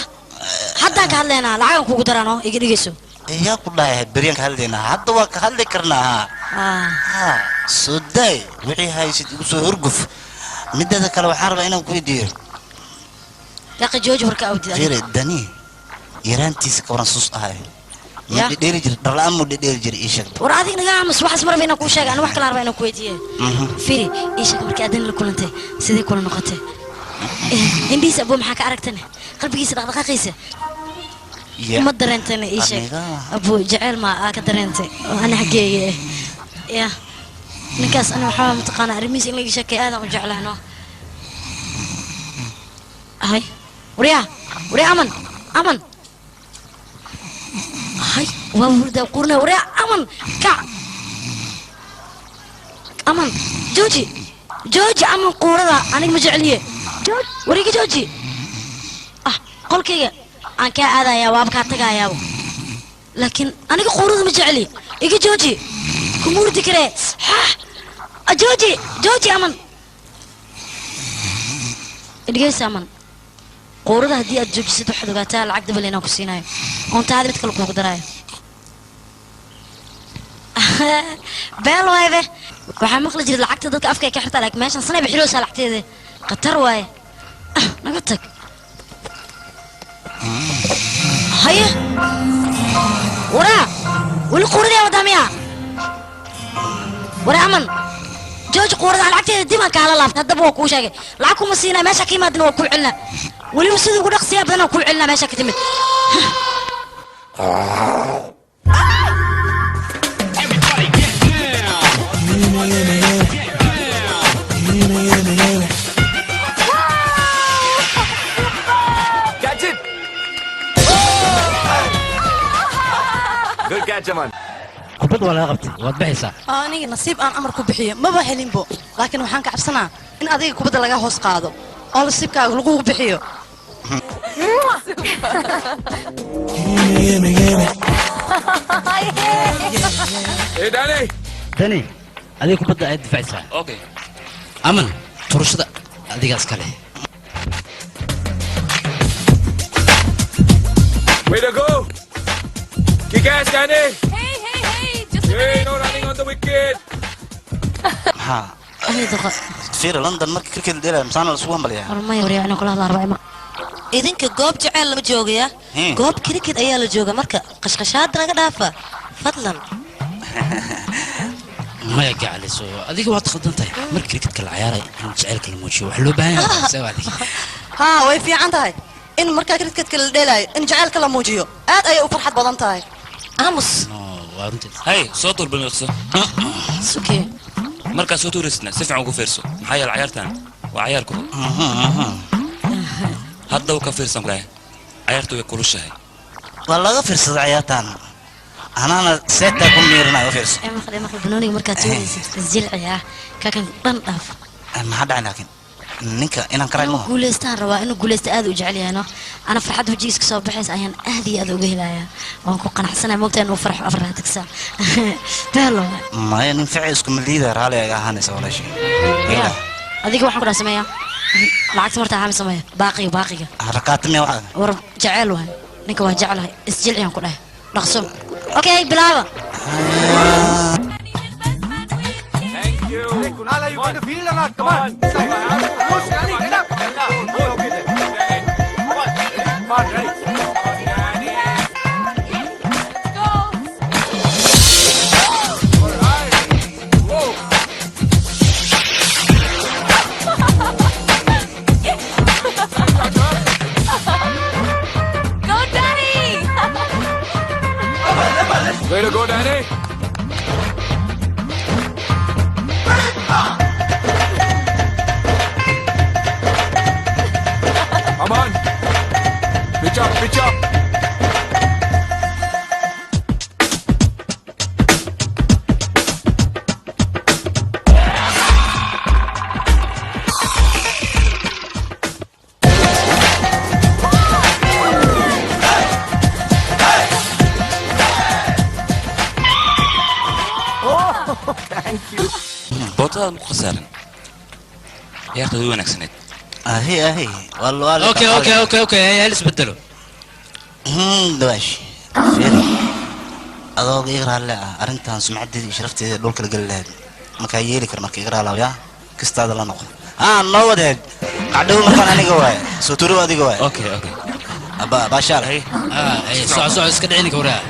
hadda ka hadlayna lacag kugu darano iga dhigayso yaa ku dhahay bariyanka hadlayna hadda waa ka hadli karnaa suday wixii haysid igu soo hurguf midada kale waxaan rabaa inaan ku weydiiyo yaqi jooji horka awdid fiiri dani yaraantiisa ka waran sus ahay ma dheeri jir dharlaan mu dheeri jir ii sheeg war adig naga aamus waxas marba inaan ku sheego aan wax kale rabaa inaan ku weydiiyo fiiri ii sheeg markii adan la kulantay sidee kula noqotay indhiisa abu maxaa ka aragtana qalbigiisa dhaqdhaqaaqiisa ma dareentana ii sheeg abu jacayl ma ka dareentay ana xageeye ya ninkaas ana waxaa mataqaana arrimihiis in laga sheekay aad aan u jeclaano hay wariya aman هاي وورد قرنا ورا أمن كع أمن جوجي أمن قرنا أنا مجعليه وريك جوجي قل كي أنا كهذا يا واب كاتجا يا لكن أنا قرنا مجعلي إيجي جوجي كمور ذكره ها جوجي أمن إديس أمن قورده هدي أجوج ست واحد وقتها العقد بلينا كسيناي وأنت هذا بتكلم قدراي بيل واي به waxaa maqli jiray lacagta dadka afka ka xirta laakiin meeshan sanay bixiro lacagteeda qatar waay naga tag haye wali qurida wadamiya wara aman jooji qurida lacagteeda diman ka laabta hadaba waa ku sheegay lacag kuma siinaa meesha ka imaadna waa ku cilna wali sidoo ugu dhaqsiya badan ku cilna meesha ka timid Catch it! Good catch, man. kubad waa laga qabtay waad baxaysaa aniga nasiib aan amar ku bixiyo maba helinbo laakiin waxaan ka cabsanaa in adiga kubadda laga hoos qaado oo nasiibkaaga lagu bixiyo Hey, Danny! dani adiga kubadda ayaad difacaysaa Okay. aman turashada adigaas kale Way to go! Kick ass, Danny! Hey, just a Hey, no running on the wicket! ها فير لندن markii cricket dheelay masana la sugan baliya hormay wariya inaan kula hadlaa rabaa idinka goob jacayl lama joogaya goob cricket ayaa la jooga marka qashqashaad naga dhaafa fadlan maya gacaliso adiga waad khaldan tahay markii cricketka la ciyaaray in jacaylka la muujiyo wax loo baahan yahay sabab adiga ها way fiican tahay in marka cricket la dheelay in jacaylka la muujiyo aad ay u farxad badan tahay aamus waa runtii Hey, soo tur bilmiqso. sukee Markaa soo tuurisna si fiican ugu fiirso. Maxaa yeelay ciyaartan waa ciyaarku. Hadda uu ka fiirsan kulahay. Ciyaartu way kulushahay. waa laga fiirsaday ciyaartan أنا سيتا كم ميرنا وفيرس ما خلي بنوني مركز تونس الزلع كان دن داف ما حد عنا لكن ninka inaan karay ma guuleystaan rabaa inuu guuleysto aad u jecel yahay ana farxad wajigiisa kasoo baxays ayaan aad iyo aad uga helayaa waan ku qanacsanahay moogtaa inuu farxo afraad tagsa beelo ma nin ficil isku maliida raali ay ahaanaysa walaashay adiga waxaan ku dhasameeyaa lacagta martaa xaam sameeya baaqiga harakaatmi waxa war jecel waay ninka waan jecelahay isjilciyaan ku dhahay dhaqso okay bilaaba Kunal, are you going to field or not? Come on. Get up. Come on, ready. Go, Daddy! Way to go, Danny. Come on. Pitch up, pitch up. بوتا مخسرن يا اخي وينك سنت اهي والله اوكي هل اسبدلوا دواش فيري adoo iqraa la arintan sumcadeedii sharafteeda dhulka la galay ma ka yeeli kar markii iqraa la yaa kistaada la noqon noo wadeed qadhow markaan aniga waay soo turu adiga waay okay aba bashaar hay soo iska dhicin ka waraa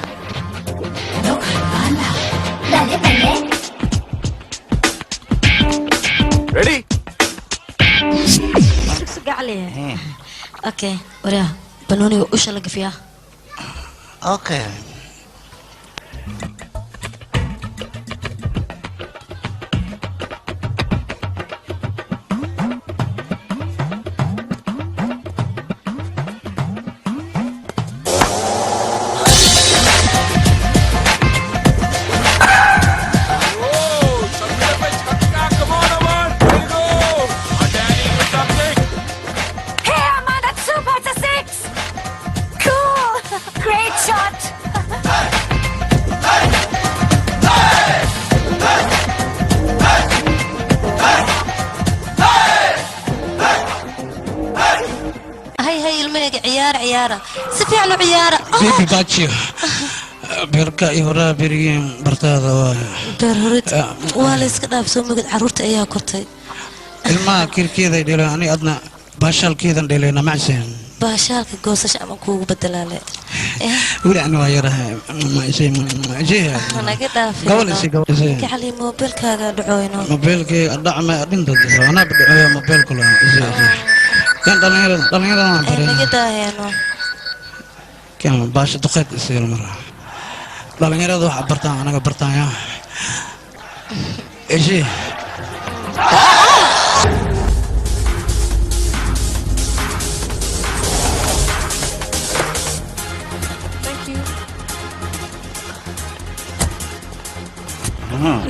Ready? اوكي وريها بنوني وش اللي فيها اوكي عيارة سفيع له عيارة بيبي باتشيو بركا يورا بريم برتادا برهرت والس كذا بسوم عرورت أيها كرتي الماء كذا ديلا أنا أدنى باشال كذا ديلا معسين باشال كجوسش أمكو بدلاله ولا أنا ويرها ما شيء جيه أنا كذا في قول شيء كحلي موبيل كذا دعوينه موبيل كي الدعم أدين تدرس أنا بدعوه موبيل كله كان دلنا أنا كذا هنا كان باش دقيق يصير مرة دلنا هذا حبرتان أنا كبرتان يا إيشي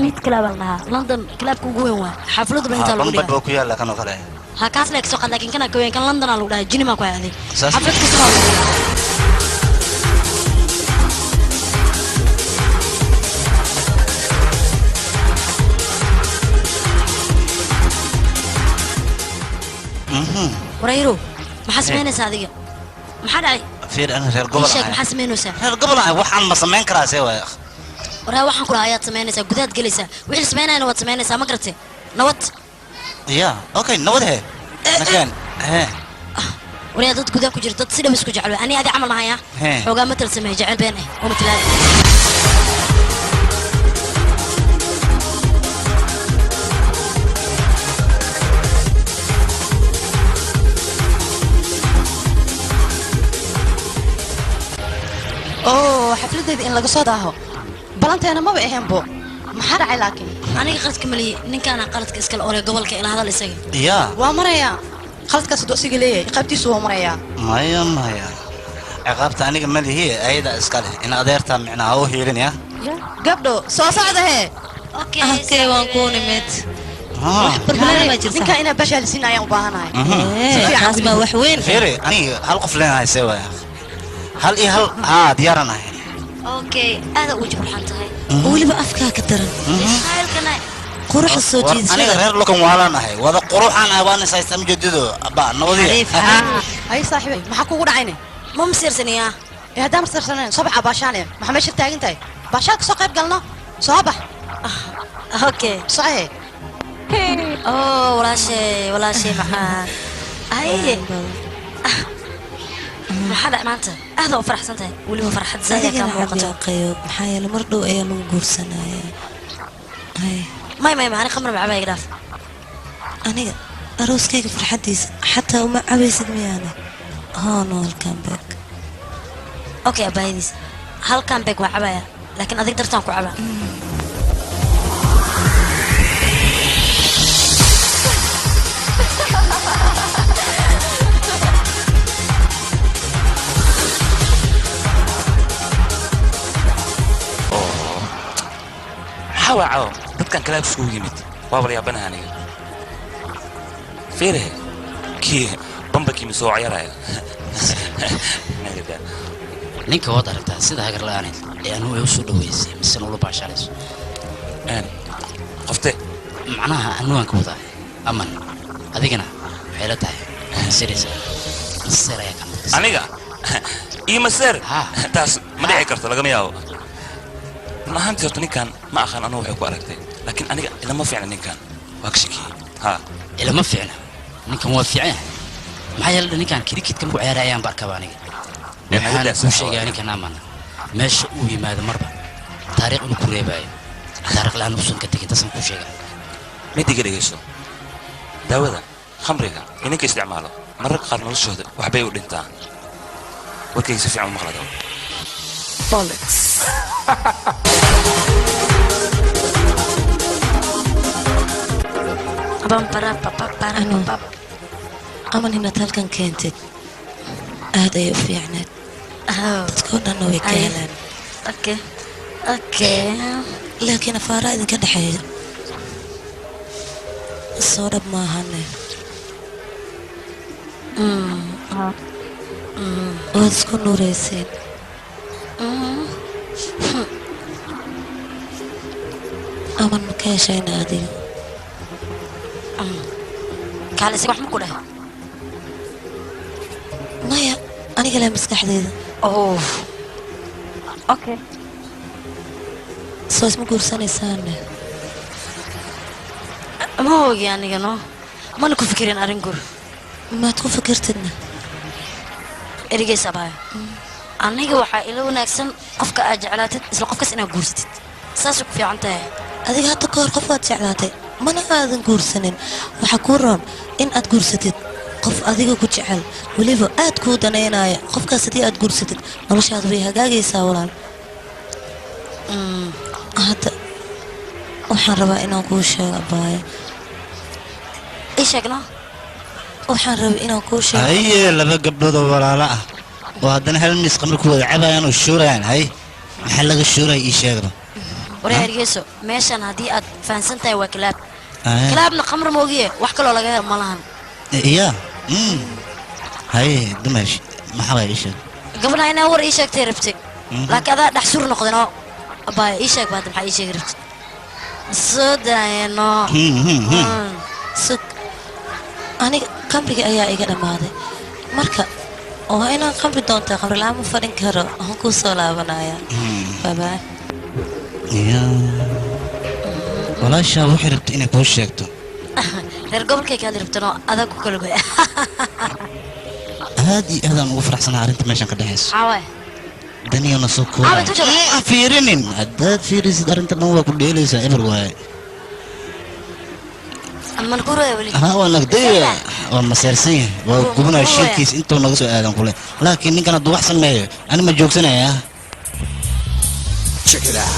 ميت كلاب الله لندن كلاب كوجوين حفلة بنت الولد بمبد بوكيا لا كانوا كلاه هكاس لك سوق لكن كنا كوين كان لندن على الولد جيني ما كوي هذه حفلة وريرو ما حسمينه صادقة ما حد عي فير أنا غير قبل شيء ما حسمينه سا غير قبل وحن ما سمين كراسي ويا أخ ورا waxaan ku lahayaa sameynaysa gudaad galaysa wixii sameynayna waad sameynaysaa ma garatay nabad ya okay nabad he nakan he wariya dad gudaad ku jira dad si dhab isku jecel ani adi camal mahaya xogaa matal sameey jecel been oo matalaad xafladeeda in laga soo daaho balanteena maba ahayn bo maxaa dhacay laakiin aniga qaladka maliye ninkaana qaladka iskala orey gobolka ila hadal isaga ya waa maraya qaladkaas doo siga leeyahay qaybtiisu waa maraya maya ciqaabta aniga malihi ayada iska leh in adeerta micnaha u hiilin ya gabdho soo socda hee okay waan ku nimid ninka inaa bashaalisiin ayaan u baahanahay kaas baa wax weyn fiiri aniga hal qof leenahay see waaya hal iyo hal diyaaranahay okay aada u jurxan tahay weliba afkaa ka daran xaalkana quruxda soo aniga jiidashada reer lukan waalaanahay wada quruxaan ah waan isaystaa mujadido abba nabadiya ay saaxiibay maxaa kugu dhacayne ma masiirsaniyaa haddaan masirsaneen soo baxa baashaane maxaa meesha taagan tahay baashaan ka soo qayb galno soo bax okay saxiix walaashay maxaa ay maxaa dhac maanta aad u faraxsan tahay weliba farxad zaaya ka muuqato maxaa yeelay mar dhow ayaa lagu guursanaya may maxaan khamr ma cabaay garaaf aniga arooskayga farxadiisa xataa uma cabaysid miyaane no halkan beeg okay abaayadiis halkan beeg waa cabaya laakiin adig dartaan ku cabaa حاوعوا dadkan kala isku yimid waa wala yaabanaha aniga fiire kii bambaki misoo ciyaaraya ninka wad aragtaa sida hagar la'aaneed ee anu ay u soo dhaweysay mise ula baashalayso qofte macnaha anu aan ka wadaa aman adigana waxay la tahay sirisa maseer ayaa ka maqan aniga iyo maseer taas ma dhici karto lagama yaabo maanta horta ninkan ma aqaan anu waxay ku aragtay laakiin aniga ilama fiicna ninkan waa ka shakiyey ilama fiicna ninkan waa fiican maxaa yeelay ninkan cricket-ka ku ciyaarayaan barkaba aniga waxaan ku sheegay ninkan aman meesha uu yimaado marba taariikh uu ku reebayo taariikh laan uusan ka tegin tasan ku sheegay midiga dhegeyso daawada khamriga inanka isticmaalo mararka qaar noloshooda waxbay u dhintaa warkayga si fiican u maqlado bollocks aman inaad halkan keentid aad ayay u fiicneed dadkoo dhanna way ka helaan laakiin afaaraa idinka dhexeeya soo dhab maahane waad isku nuurayseen aman ma ka heshayna adiga kaalisi wax ma ku dhahay maya aniga leh maskaxdeeda okay soo isma guursanaysaane ma ogi aniga no mana ku fikirin arrin gur maad ku fikirtidna erigeysa abaayo aniga waxaa ila wanaagsan qofka aad jeclaatid isla qofkaas inaad guursatid saasay ku fiican tahay adiga hadda ka hor qof waad jeclaatay mana aadan guursanin waxaa kuu roon in aad guursatid qof adiga ku jecel weliba aad kuu danaynaya qofkaas haddii aad guursatid noloshaada way hagaagaysaa walaal hadda waxaan rabaa inaan kuu sheego abaayo ii sheegno waxaan rabay inaan kuu sheego haye laba gabdhood oo walaalo ah oo haddana hal miis qamri ku wada cabayaan oo shuurayaan hay maxaa laga shuuraya ii sheegba waree ergeyso meeshan haddii aad fahansan tahay waa kilaab kilaabna khamri moogiye wax kaloo laga helo ma lahan ya haye dumash maxaa waa ii sheeg gabadha inaa war ii sheegtay rabtay laakiin adaa dhex sur noqdeen oo abaayo ii sheeg baad maxaa ii sheegi rabtay soo daayeno sug aniga khamriga ayaa iga dhammaaday marka waa inaan khamri doontaa khamri la-aan ma fadhin karo waxaan kuu soo laabanayaa babaay walaashaa waxay rabta inay kuu sheegto reer gobolkay kaadi rabtanoo adaa ku kala goy aad iyo aadaan ugu faraxsanaa arrinta meeshan ka dhexayso xawaaye daniyana soo kooa fiirinin haddaad fiirisid arrinta dhan waa ku dheelaysaa eber waaye waa nagdaya waa maseersan yahay waa gubnaa shirkiis intuu naga soo aadan kule laakiin ninkan hadduu wax sameeyo ani ma joogsanaya Check it out.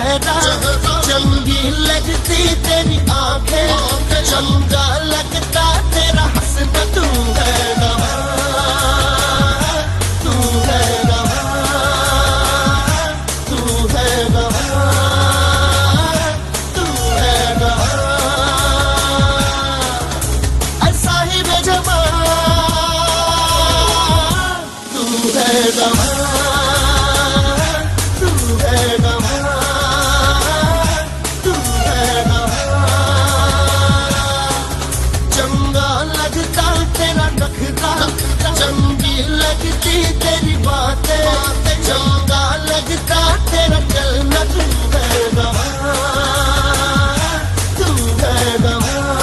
चेहरा चंगी लगती तेरी आंखें चंगा लगता तेरा हंसना तू है गवाह तू है गवाह तू है गवाह तू है गवाह ऐसा ही बेजबान तू है गवाह चंगी लगती तेरी बातें चंगा लगता तेरा चलना तू है गवाह तू है गवाह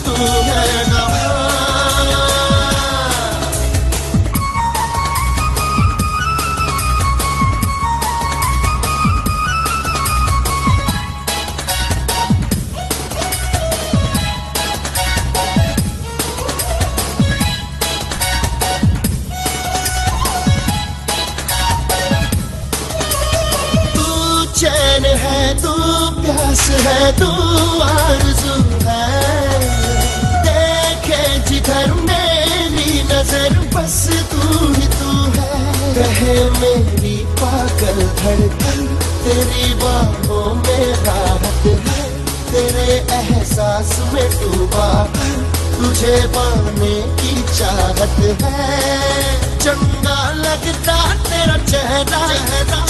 तू है चैन है तू प्यास है तू आरज़ू है देखे जिधर मेरी नजर बस तू ही तू है कहे मेरी पागल धड़कन तेरी बाहों में राहत है तेरे एहसास में डूबा तुझे पाने की चाहत है चंगा लगता तेरा चेहरा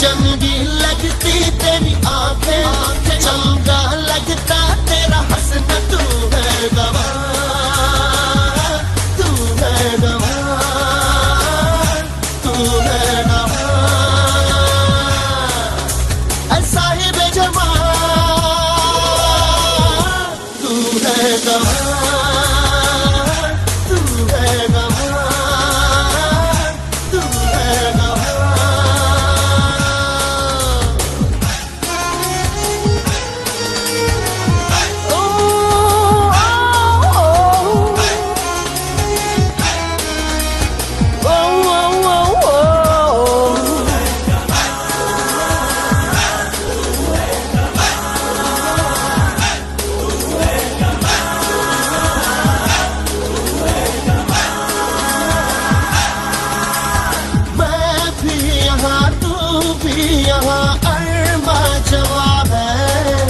चंगी लगती तेरी आंखें चंगा लगता तेरा हंसना तू है गवाह तू है गवाह तू है गवाह ऐसा ही बेजबान तू है गवाह यहाँ अरमा जवाब है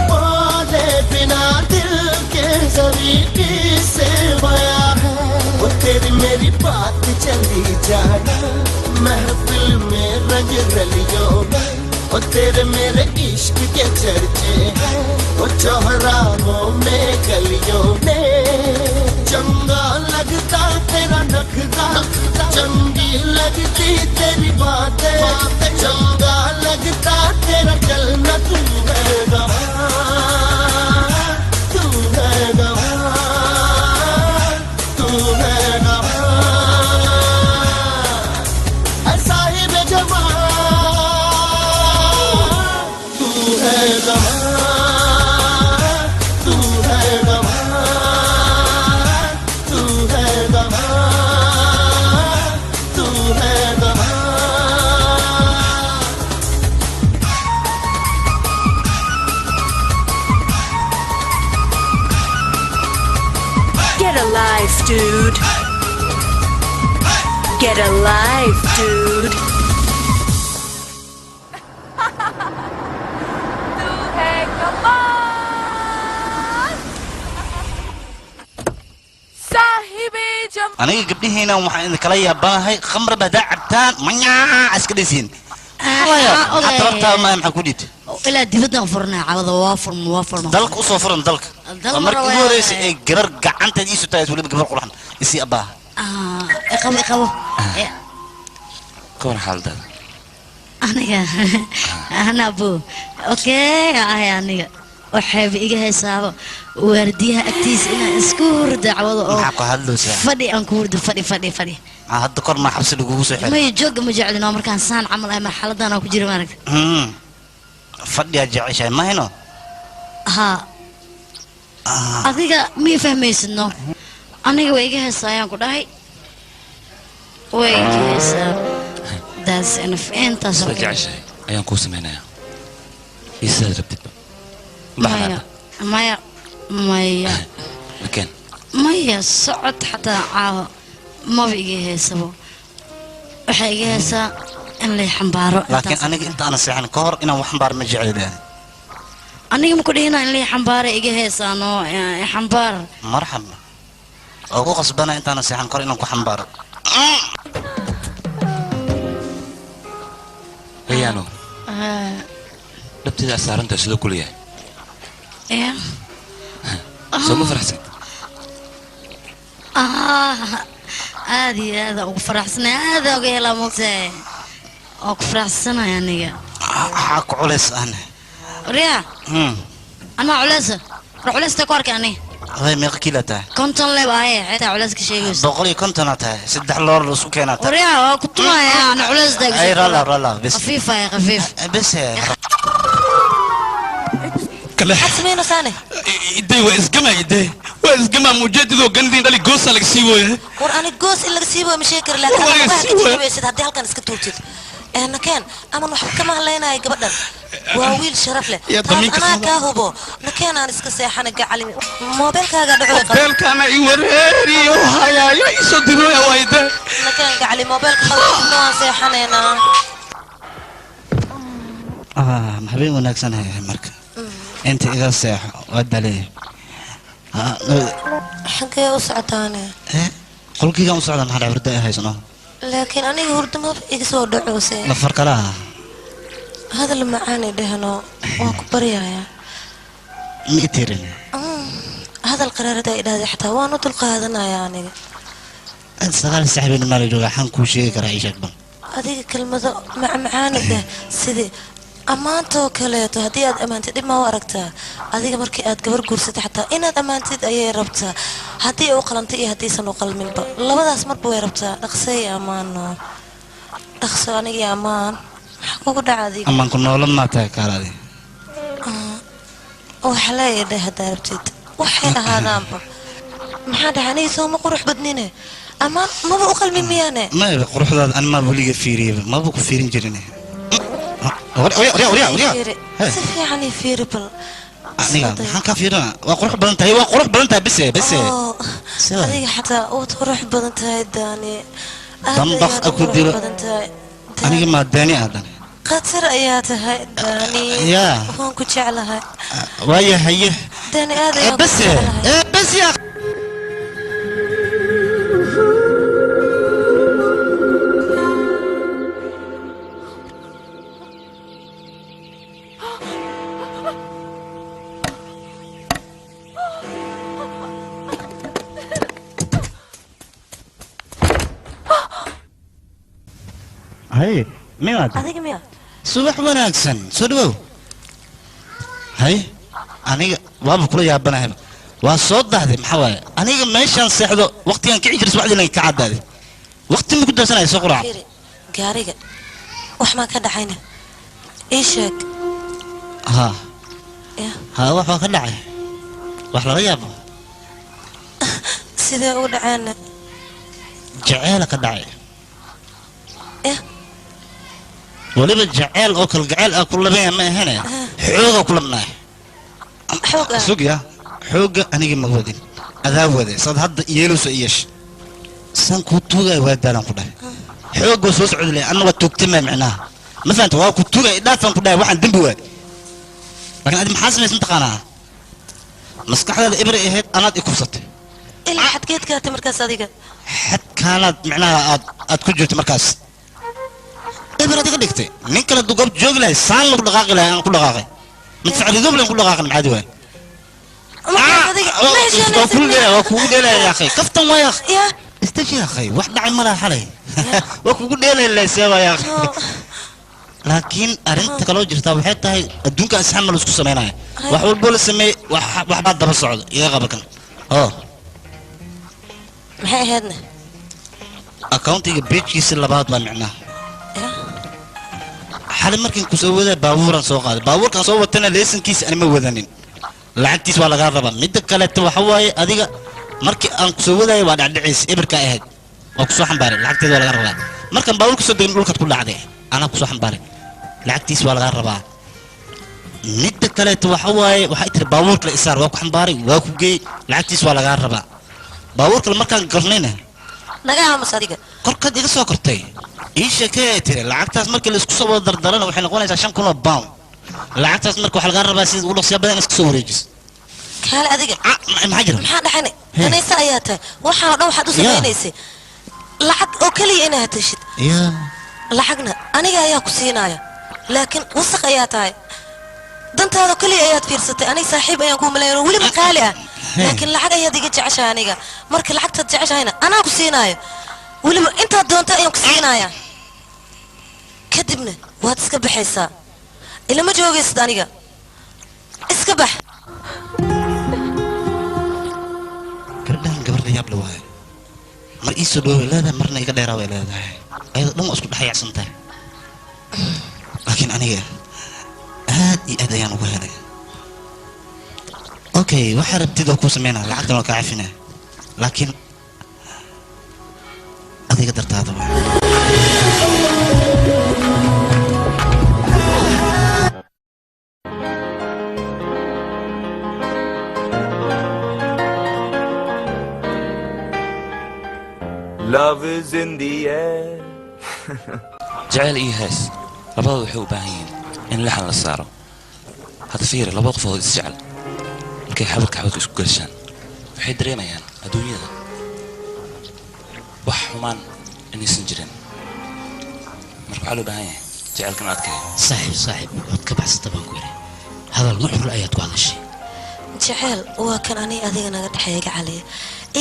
बोले बिना दिल के ज़मीनी से बया है वो तेरी मेरी बात चली जाना महफिल में रंग रलियों में वो तेरे मेरे इश्क के चर्चे हैं वो चौराहों में गलियों में चंगा लगता तेरा नखरा चंगी लगती तेरी बातें चंगा लगता तेरा चलना तू है गवाह तू है गवाह तू है गवाह ऐसा ही बेजबान तू है गवाह तू है गवाह तू है गवाह तू है गवाह Get a life, dude. Get a life, dude. तू है कमाल साहिबे जम aniga gabdhihiina waxaan idin kala yaabanahay khamra badaa cabtaan manyaa iska dhisiin xataa rabtaa ma maxaa ku dhiibtay ilaa dibadaan furnaa cawada waa furma dalka usoo furan dalka markii ugu horeysay ee gabar gacanteed iisu tahay weliba gabar qurxan isii abbaa iqabo كون حال ده أنا أبو أوكي أنا وحب إيجا حسابه ورديها أكتيس إن إسكور دعوة معكو هلو سا فدي أنكور فدي هاد كور ما حبس لجوه سحر ما يجوج مجعلنا عمر كان سان عمل أي مرحلة ده أنا كجير مارك فدي أرجع شيء ما هنا ها أديك مي فهميس إنه أنا ويجا حسابه كده ويجا حساب that's enough أنت رجع شيء ayaan kuu samaynayaa iyo sidaad rabtidba maya maya maya nakeen maya socod xataa caawa maba iga heysabo waxay iga heysaa in lay xambaaro laakiin aniga inta aan seexan ka hor inaan wax xambaaro ma jecel aniga ma ku dhihina in lay xambaaro iga heysaano xambaar marxaba oo ku qasbana intaan seexan ka hor inaan ku xambaaro ayaano dhabteeda saaranta sidoo kula yahay soo ma faraxsan aad iyo aad ugu faraxsanay aad uga helaa moogtahay oo ku faraxsanay aniga waxaa ku culays ana riya anaa culeysa culeysta ku arkay ani هاي ميقكيلة تاع كنتن لي باهي حتى علاز كشيء بقولي كنتن تاع سدح لور لسو كينا تاع وريا كنت ما أنا علاز داك أي رلا بس خفيفة يا خفيف بس كله حسمينو ثاني يدي واسقما يدي واسقما مجدد وقندين دالي قوس لك سيبوه وراني قوس إلا سيبوه مشاكر لكن أنا ما كتير بيسد هدي هالكان اسكتوتيد أنا كان أما نحب كمان لينا قبل واويل شرف له أنا كاهوبو نكان أنا اسكسي حنا قاعلي موبايل كاغا دعوة موبايل كان يوريري وهايا يصدقوا يا وايدة نكان قاعلي موبايل كاغا نوان سي حنينا محبين وناكسن هاي مركا انت إذا سيح ودالي حقي وسعتاني قل كي قام سعدا محل عبرداء هاي سنو لكن أنا يورد ما يقصوا دعوسي نفرق لها هذا اللي معاني دهنو وكبريا يا مئتيرين هذا القرار ده إذا حتى وانا تلقى هذا يعني أنت سغال السحبين مالي جوغا حنكو شيء كرايشك بان هذه كلمة مع معاني ده سيدي أمانتو كليتو هدي أد أمانتي دي ما ورقتها هذه مركي أد قبر قرصتي حتى إن أد أمانتي أي ربتها هدي أو قلنتي هدي سنوقل من بق لا بدا أسمر بوي ربتها نقصي أمانو نقصاني يا أمان حقوق دعادي أمان كنا ولما تاكالادي وحلاي ده هدا ربتيد وحين هذا أمبا محاد عني سوما قروح بدنينه أمان ما بقول من ميانه ما يبقى قروح هذا أنا ما بقول فيري ما بقول فيرين جرينه وريا سيف يعني فيري بل أنا حنكا فيرنا وقروح بدنتها وقروح بدنتها بس هذه حتى وتروح بدنتها داني طنبخ أكو دير أنا ما داني هذا قطر أياتها داني يا هون كنت علىها ويا هي داني هذا بس يا هاي مين هذا؟ هذيك مين؟ صباح وناكسن صدقوا هاي أنا وابو كل يا بنا هنا والصوت هذا محاوي أنا ماشي نصيحه وقتي أنك يجلس واحد لين كعاد هذا وقت ما كنت سنة يسقرع قاريق وحما كده عينه إيشك ها وحما كده عينه وحلا غيابه سيدا أقول عنا جعالة كده عينه إيه ولبا جعال أكل جعال أكل بيها ما هنا حوجة كل مناه حوجة سوق يا حوجة أنا جي مغودين أذاوده صد هاد يلوس إيش سان كتوجة وهدانا كله حوجة سوس عدلي أنا وتوكتمه معناها مثلا توا كتوجة لا فان كله واحد دمبوه لكن أدم حاسم اسم تقانا مسك هذا الإبرة إيه أنا إكوسته إلا حد كيت كانت مركز صديقة حد كانت معناها أتكجرت مركز إبرة تقدرتي نين كانت دوقب جوج له سان لو دقاق له أنا كل دقاقة متفعل دوب له كل دقاقة معدوه وكل ده يا أخي كفتم يا أخي استجي يا أخي واحد عملها حلي وكل ده اللي سوى يا أخي لكن أرنت كلو جرتا وحتى هاي الدنيا أسحب ملوسكو سميناه وحول بول سمي وحبات دبر الصعود يا غبكن محي هادنا أكاونتي بيتشي سلبات ما معناه حال مركن كسوده باورا سوق باور كان سوى تنا ليسن كيس أنا موذنين لعنتيس ولا غربا مدك كلا توحواي أديك مركي أن كسوده وأنا عدعيس إبرك أهد وكسو حنباري لعنتيس ولا غربا مركن باور كسوده نقول كتقول عادي أنا كسو حنباري lacagtiis waa laga rabaa midda kaleeto waxa waaye waxay tiri baabuurka la isaar waa ku xambaaray waa ku geey lacagtiis waa laga rabaa baabuurka markaan garnayna naga aamus adiga korkaad iga soo kortay ii sheekee tiri lacagtaas markii la isku soo wada dardarana waxay noqonaysaa 5,000 oo pound lacagtaas marka waxa laga rabaa sida ugu dhaqsiya badan iska soo wareejis kaale adiga maxaa jira maxaa dhaxane anaysa ayaa tahay waxaa dhow waxaad u samaynaysay lacag oo kaliya inaad tashid lacagna aniga ayaa ku siinaya laakiin wasaq ayaa tahay dantaada kaliya ayaad fiirsatay aniga saaxiib ayaan ku maleeyo weliba qaali ah laakiin lacag ayaad iga jeceshahay aniga marka lacagtaad jeceshahayna anaa ku siinaayo weliba intaad doonta ayaan ku siinaya kadibna waad iska baxaysaa ilama joogaysid aniga iska bax gabadhan gabar la yaab la waaye mar ii soo dhowey leedahay marna iga dheeraa way leedahay ayadoo dhan waa isku dhexyaacsan tahay laakiin aniga aad iyo aad ayaan ugu helay okay waxaa rabtid oo kuu sameynaa lacagtan waa kaa cafinaa laakiin adiga dartaada waa Love is in the air. jacayl iyo hees labadooda waxay u baahan yihiin in laxan la saaro hadda fiiri laba qofood is jecel markay xabadka isku gashaan waxay dareemayaan adduunyada wax xumaan inaysan jirin marka waxaa loo baahan yahay jacaylkan adkeeyo saaxiib waad ka baxsata baan ku yidhi hadal nuxul ayaad ku hadashay jacayl waa kan ani adiga naga dhexeeya gacaliya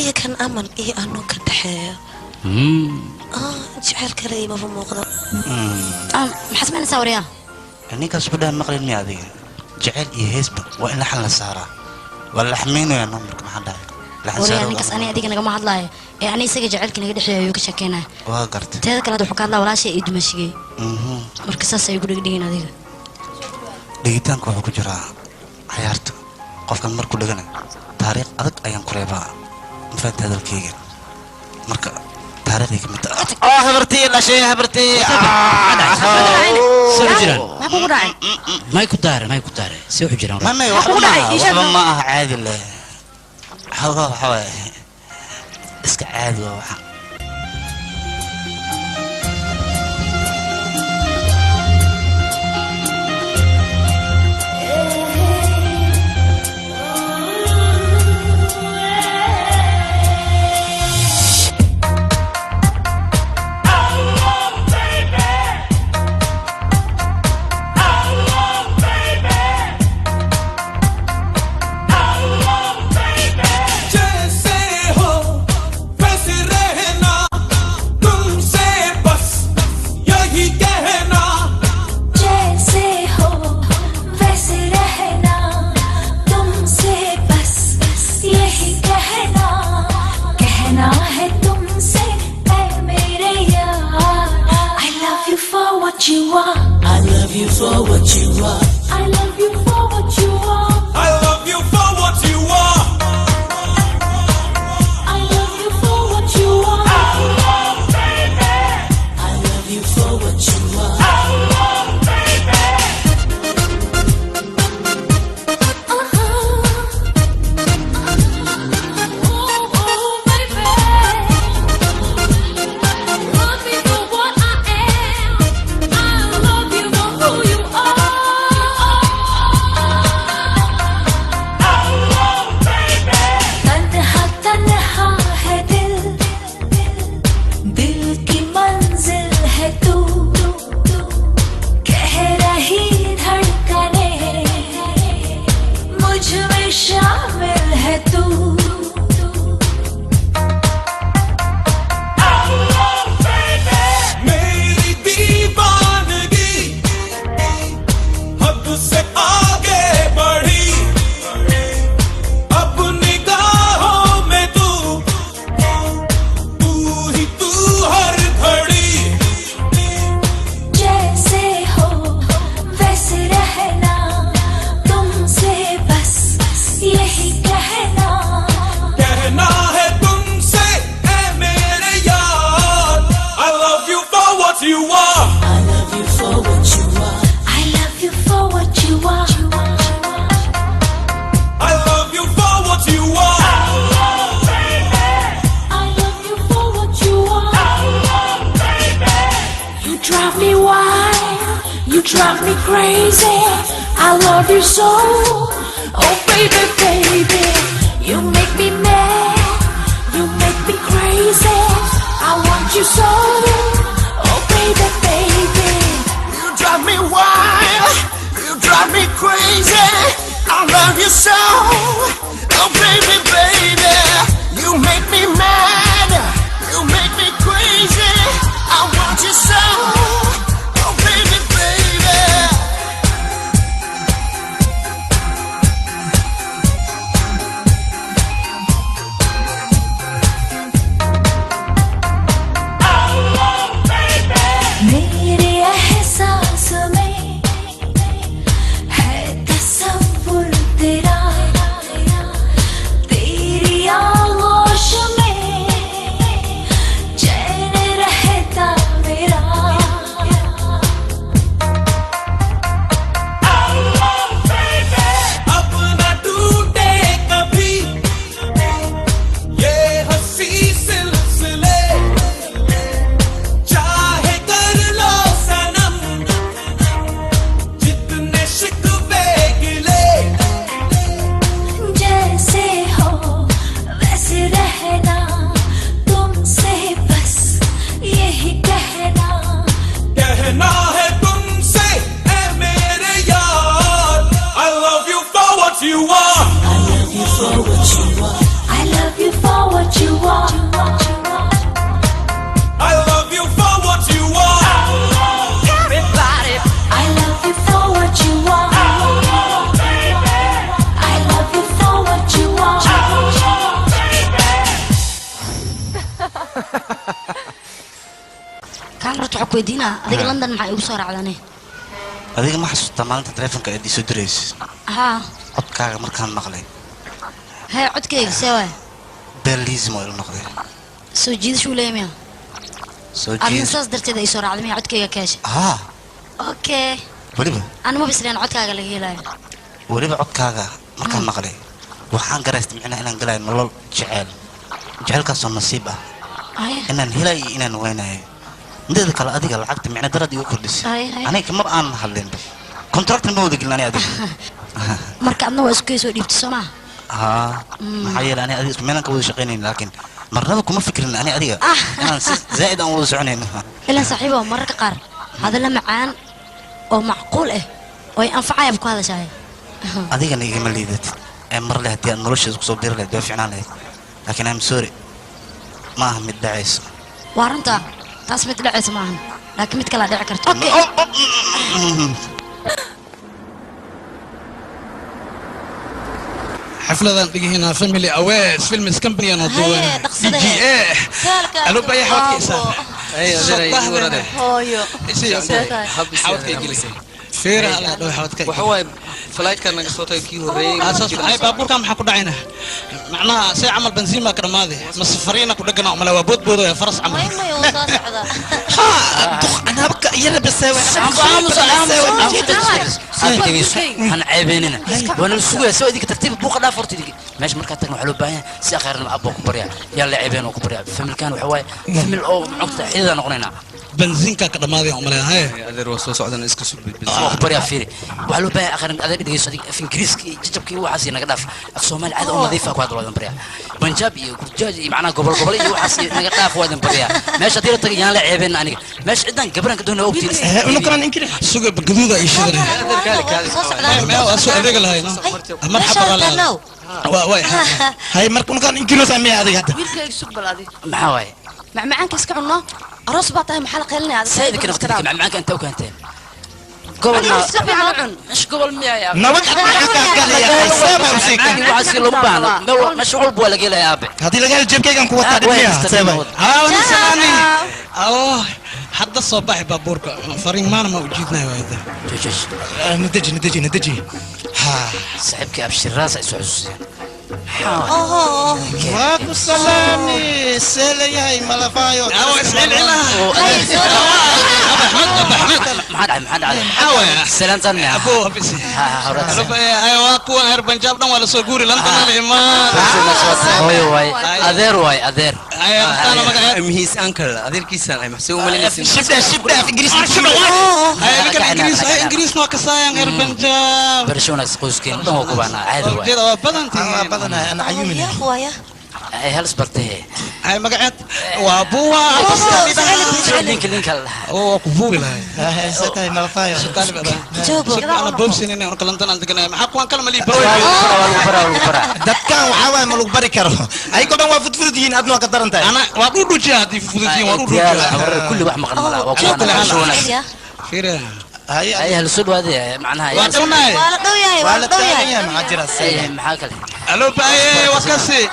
iyo kan aman iyo anuu ka dhexeeya jacayl kale imaba muuqdo maxaa samaynaysaa waryaa ninkaas ku dhahan maqlin miya adiga jacayl iyo heesba waa in laxan la saaraa waa la xameynayaa numbarka maxaa dhahay waryaa ninkaas ani adiga nagama hadlaayo ee ani isaga jacaylka naga dhexeeya ayuu ka sheekeynaya waa gartay teeda kale wuxuu ka hadlaa walaashay iyo dumashigay marka saas ayay ku dhegdhegeen adiga dhegitaanka wuxuu ku jiraa cayaarta qofkan markuu dhegana taariikh adag ayaan ku reebaa mafaanta hadalkayga marka taariikhii ka mid ah habartii la sheegay habartii soo jiraan may ku daare soo jiraan mamay waxba ma aha caadi leh xoogaa waxa waaye iska caadi waa waxa You drive me crazy. I love you so. Oh baby, baby, you make me mad. You make me crazy. I want you so. Oh baby, baby, You drive me wild, you drive me crazy. I love you so. Oh baby, baby, you make me mad, you make me crazy. I want you so. Oh baby, baby. मेरे एहसास में है तसव्वुर तेरा तेरी आगोश में चैन रहता मेरा अब न टूटे कभी ये हंसी सिलसिले चाहे कर लो सनम जितने शिकवे गिले जैसे हो वैसे रहना तुमसे बस यही कहना कहना है तुमसे ऐ मेरे यार I love you for what you are I love you for what you are I love you for what you are I love you for what you are everybody I love you for what you are I love you for what you are kaan horta waxaa ku weydiinaa adiga london maxaa igu soo raacdane adiga ma xasuustaa maalinta taleefonka aad ii soo diraysid haa codkaaga markaan maqlay hee codkayga see waay beerliismo ila noqday soo jiidashuu leeya miya soo adna jiid saas darteed ay soo raacday miya codkayga kaasha haa okay weliba anuma bisleen codkaaga laga helaayo weliba codkaaga markaan maqlay waxaan garaystay micnaha inaan galayo nolol jeceel jecelkaasoo nasiib ah Aya. inaan helay iyo inaan waynayo mideeda kale adiga lacagta micna darad igu kordhisay Ay, ay. aniga mar aan hadlin contract ma wada gelin ani adiga marka adna waa isku kay soo dhiibtay soo maha haa maxaa yeelay ani adiga isku meelan ka wada shaqaynayn laakiin marnaba kuma fikrin ani adiga inaan si zaa'id aan wada soconayno ilaa saaxiibo mararka qaar hadalla macaan oo macquul ah oo ay anfacayab ku hadashahay adigana igama liidatid ee mar leh haddii aad nolosheeda kusoo biri lahayd waa ficnaan lahayd laakiin I'm sorry ma aha mid dhacayso waa runta taas mid dhacaysa maahan laakiin mid kala dhici karto okay xafladan dhigihiina family awares films company aan duwan Haye, dhaqsade. DGA alo baya xawkiisa hooyo xawdka gelisay feera ala dhaw xawdka waxa way flight-ka naga soo tagay kii horeeyay asaas ay baabuurka maxaa ku dhacayna macnaha say amal benziin ma ka dhamaaday ma safariina ku dhagana umala waa boodboodo ee faras camal أنا أبقى يلا بسوي أنا عيبيننا وأنا السوق سوي ذيك ترتيب بوق لا فرتي ذيك ماشي مركز تكلم حلو باين سأخير لما أبوك بريا يلا عيبين وكبريا في مكان وحواي في من أو عقدة إذا نقولنا benziinka ka dhamaaday umala hay adeer waa soo socdaan iska soo بريا فيري وحلو باين آخر أذا بدي صديق في إنجليزي جتبكي وحاسي نقدف الصومال عاد نظيفة كواد وادن بريا بنجابي وجاجي معنا قبل وحاسي نقدف وادن بريا ماشي أدير تجي يلا عيبين أنا ماشي عندنا قبرنا كدونا وقتي ونكران إنكر سوق بجدودة يشتغل ما أسوأ ذيك الهاي مرحبا والله واي هاي مركون كان إنكر سامي هذا هذا wiilkayga sug balaadi محاوي macmacaanka iska cunno aroos baa tahay maxaa la qeelinaya سيدك كنا اخترت مع معك أنت وكانتين قبلنا مش قبل مية يا نبض قال يا حسام وسيك عندي واحد سيلو مبانا مشغول بولا قيل يا أبي هذه لقى الجيب كي كان قوة تدريها سامي سلامي أوه حد الصباح بابورك فرين ما أنا موجودنا هذا ندجي ها صاحبك أبشر راسك سعوس oho واكو سلامي سليهاي ملفايو أو اسمعي محمد علي سلام تاني أبوه بس أيوة كوا هربان جابنا ولا سوغوري لن تنال إيمان أذير مهيس أنكل أذير كيسان أي محسوب ملين شبدا في إنجليز إنجليز نوك سايان هربان جاب برشونا سقوسكين دون كوبانا عادي جدا بدنا أنا عيوني هل سبرتيه هاي مقعد وابوها لينك oo ku fuuli lahay سكاي ملفايو أنا بوبسين إني أركلنتان عندك أنا محق وان كلام لي dadkan waxaa waay ma lagu bari karo ayagoo dhan waa fudfudud yihiin adna waa ka daran tahay أنا وأقول رجعتي فودتي وأقول رجعتي كل واحد مقنع ولا وكان خير هي هالسود هذه معناها waa maxaa jira محاكل ألو باي وكسي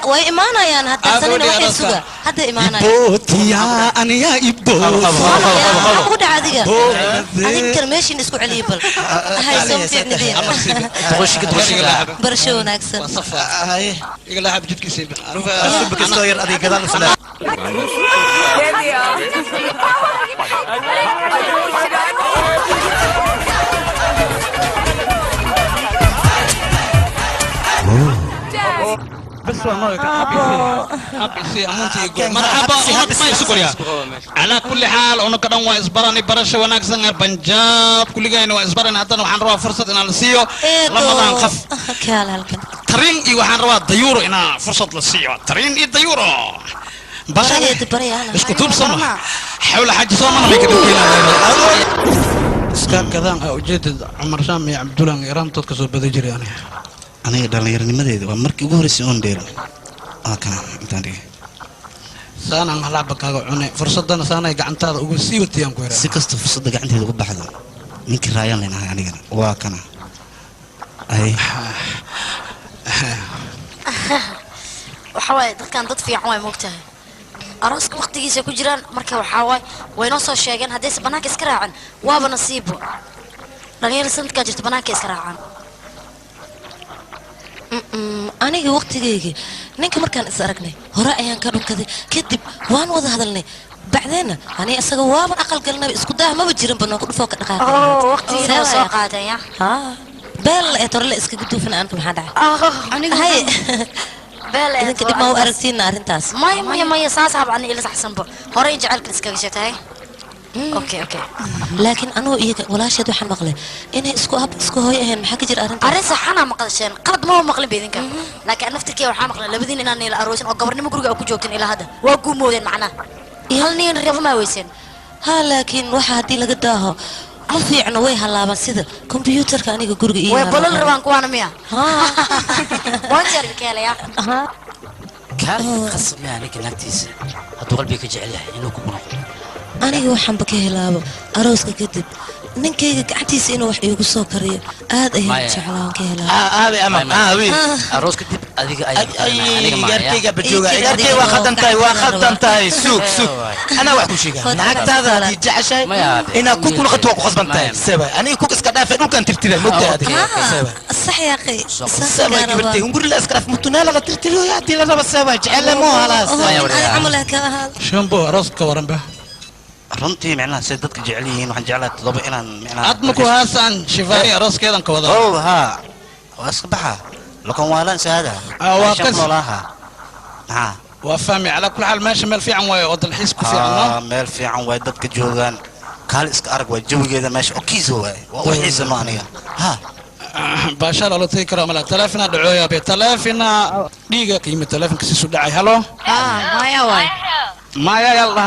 way imaanayaan hadda sanina waxay suga hadda imaanayaan bootiya aniga iboo ugu dhac adiga adiga meeshin isku celiye bal hay soo fiicnideen barasho wanaagsan hay iga la habjid kisib asub kasto yar adiga gadaal u salaam بس حبيسي أمونتي يقول مرحبا ما يسكر يا على كل حال أنا كده وإسبراني برشة وناكسن بنجاب كل جاي وإسبراني هذا وحنروح فرصة إن نسيو لما نخف ترين إيه وحنروح ديورو إنا فرصة لسيو ترين إيه ديورو بشر إيش كتب سما حول حاجة سما ما يكتب فينا إسكان كذا وجدت عمر شامي عبد الله إيران تذكر بديجري أنا aniga dhallinyaranimadeeda waa markii ugu horreysay oon dheelo kana intaan dhigay saanaan halaaba kaaga cunay fursadana saanay gacantaada ugu sii watiyaan ku si kasta fursadda gacanteeda ugu baxdo ninkii raayaan leenahay anigana waa kana ay waxa waaye dadkan dad fiican way moogtahay arooska waqtigiisa ku jiraan marka waxa waaye way noo soo sheegeen haddayse bannaanka iska raacaan waaba nasiibo dhalinyaro sanadkaa jirta bannaanka iska raacaan aniga waqtigeyga ninka markaan is aragnay hore ayaan ka dhunkaday kadib waan wada hadalnay bacdeena ani asaga waaban aqal galnay isku daa maba jirin banaan ku dhufoo ka dhaqaaqay waqtigiisa soo qaadaya beel ee torle iska guduufan aan maxaa dhacay aniga hay beel ee idinka dib ma u aragtiina arrintaas maya saas hab ani ila saxsanba hore in jacaylka iskaga sheegtay اوكي لكن انا وياك ولا شيء waxaan maqlay inay isku ab isku hooy ahayn maxaa ka jira arrin saxana maqasheen qalad ma maqlin beedinka laakiin naftirkii waxaan maqlay labadiin inaan ila aroosin oo gabarnimo guriga ku joogteen ilaa hadda waa guumoodeen macna hal nin reebo ma weysan ha laakiin waxa hadii laga daaho ma fiicno way halaaban sida computerka aniga guriga iyo way balal rabaan kuwaana miya waan jarbi kaleya كان خصم يعني كنتيس هذا قلبي كجعله إنه كونه aniga waxaanba ka helaaba arooska kadib ninkayga gacantiisa inuu wax iigu soo kariyo aad ayaan jeclaan ka helaa aroos kadib adiga yarkayga bajooga yarkay waa khaldan tahay suug ana wax ku sheega naagtaada haddii jeceshahay inaad ku kulqato waa ku khasban tahay seba aniga ku iska dhaafay dhulkan tirtiray mogta adiga seba sax yaa qay seba gibirtay hunguri la iska dhaaf mutunaala la tirtiriyo haddii la raba seba jecel mo halaas ana camal ka ahaad shambo arooska waranba runtii macnaha say dadka jecel yihiin waxaan jeclahay todoba inaan macnaha admaku haasan shifaari arooskeedan ka wada ha waa iska baxa lakin waalan saada waa kas noolaha ha waa fahmi ala kulli xaal meesha meel fiican waaye oo dalxiis ku fiican meel fiican waaye dadka joogaan kaali iska arag waa jawigeeda meesha oo kiisa waaye waa u xiisano aniga ha baashaal alo tagi karo mala taleefina dhacooya be taleefina dhiiga qiimo taleefinka si soo dhacay halo maya waay maya yalla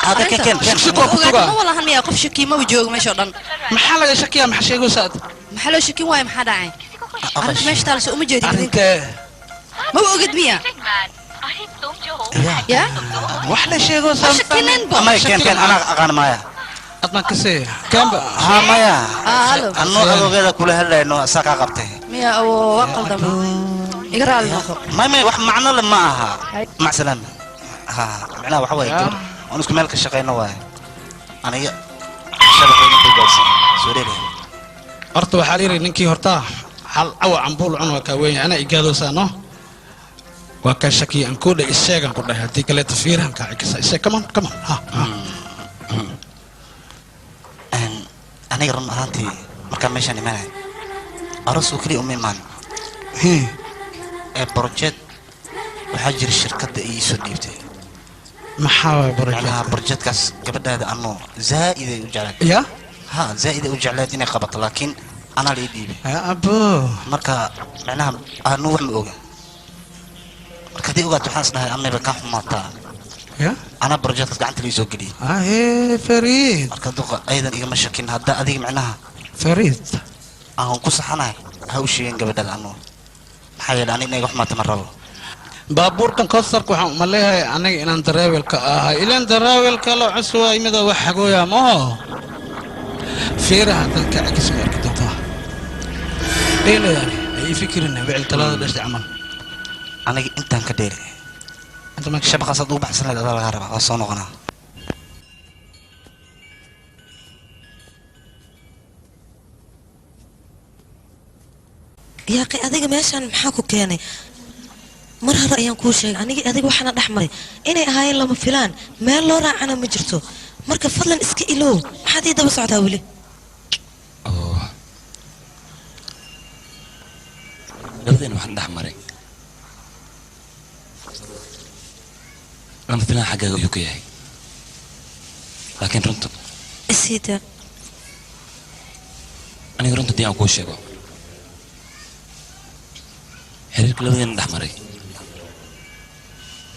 هذا كان شكو والله هنيا قف شكي ما وجوج ماشي دن maxaa laga shakiyaa maxaa sheego saad maxaa loo shakin waay maxaa dhacay arrinta meesha taal soo uma jeedin arrinta ma ogid miya ya wax la sheego saad ما كان انا اقان مايا adna kasee kamba ها مايا انو adoogeeda kula hadlayno saqa qabtay miya oo waqal dam igraal ما wax macno la ma aha macsalan ha macna waxa way أنا اسمه مالك الشقينا واي أنا شبكة نقول جالسين سوريلي أرتو حاليري نكى هرتا حال أو عمبول عنو كوين أنا إجازة سانو waa ka shaki aan ku dhahay sheegan ku dhahay hadii kale tafiiran ka cigsa sheeg come on ha aniga run ahaantii markaan meeshaan imaanay aroos oo keliya uma imaan project waxaa jira shirkadda ii soo dhiibtay maxaa waay projectkaas gabadhaada ano zaa'iday u jeclayd ya ha zaa'iday u jeclayd inay qabato laakiin anaa la ii dhiibay abo marka macnaha aanu wax ma oga marka haddii ogaato waxaan isdhahay amaba kaa xumaataa ya anaa projectkaas gacanta la ii soo geliyey fariid marka duqa aydan igama shakin hadda adiga macnaha fariid aan ku saxanahay ha u sheegin gabadhaada ano maxaa yeelay aniga iga xumaata ma rabo baabuurkan kosarka waxaan uma leeyahay aniga inaan dareewelka ahay ilaan dareewelka loo cusubaa imida wax xagooya maho fiira haddaan ka cagis ma arki doontaa dheelayaani ay fikirina wicil talada dhashay camal aniga intaan ka dheeri inta marka shabaqaasaad ugu baxsan lahayd adaa lagaa rabaa waa soo noqonaa yaaqi adiga meeshaan maxaa ku keenay mar hore ayaan kuu sheegay anigii adiga waxaana dhex maray inay ahaayeen lama filaan meel loo raacana ma jirto marka fadlan iska ilow maxaad ii daba socdaa weli labadeena waxaan dhex maray lama filaan xaggaaga ayuu ka yahay laakiin runta isiida aniga runta haddii aan kuu sheego xiriirka labadeena dhex maray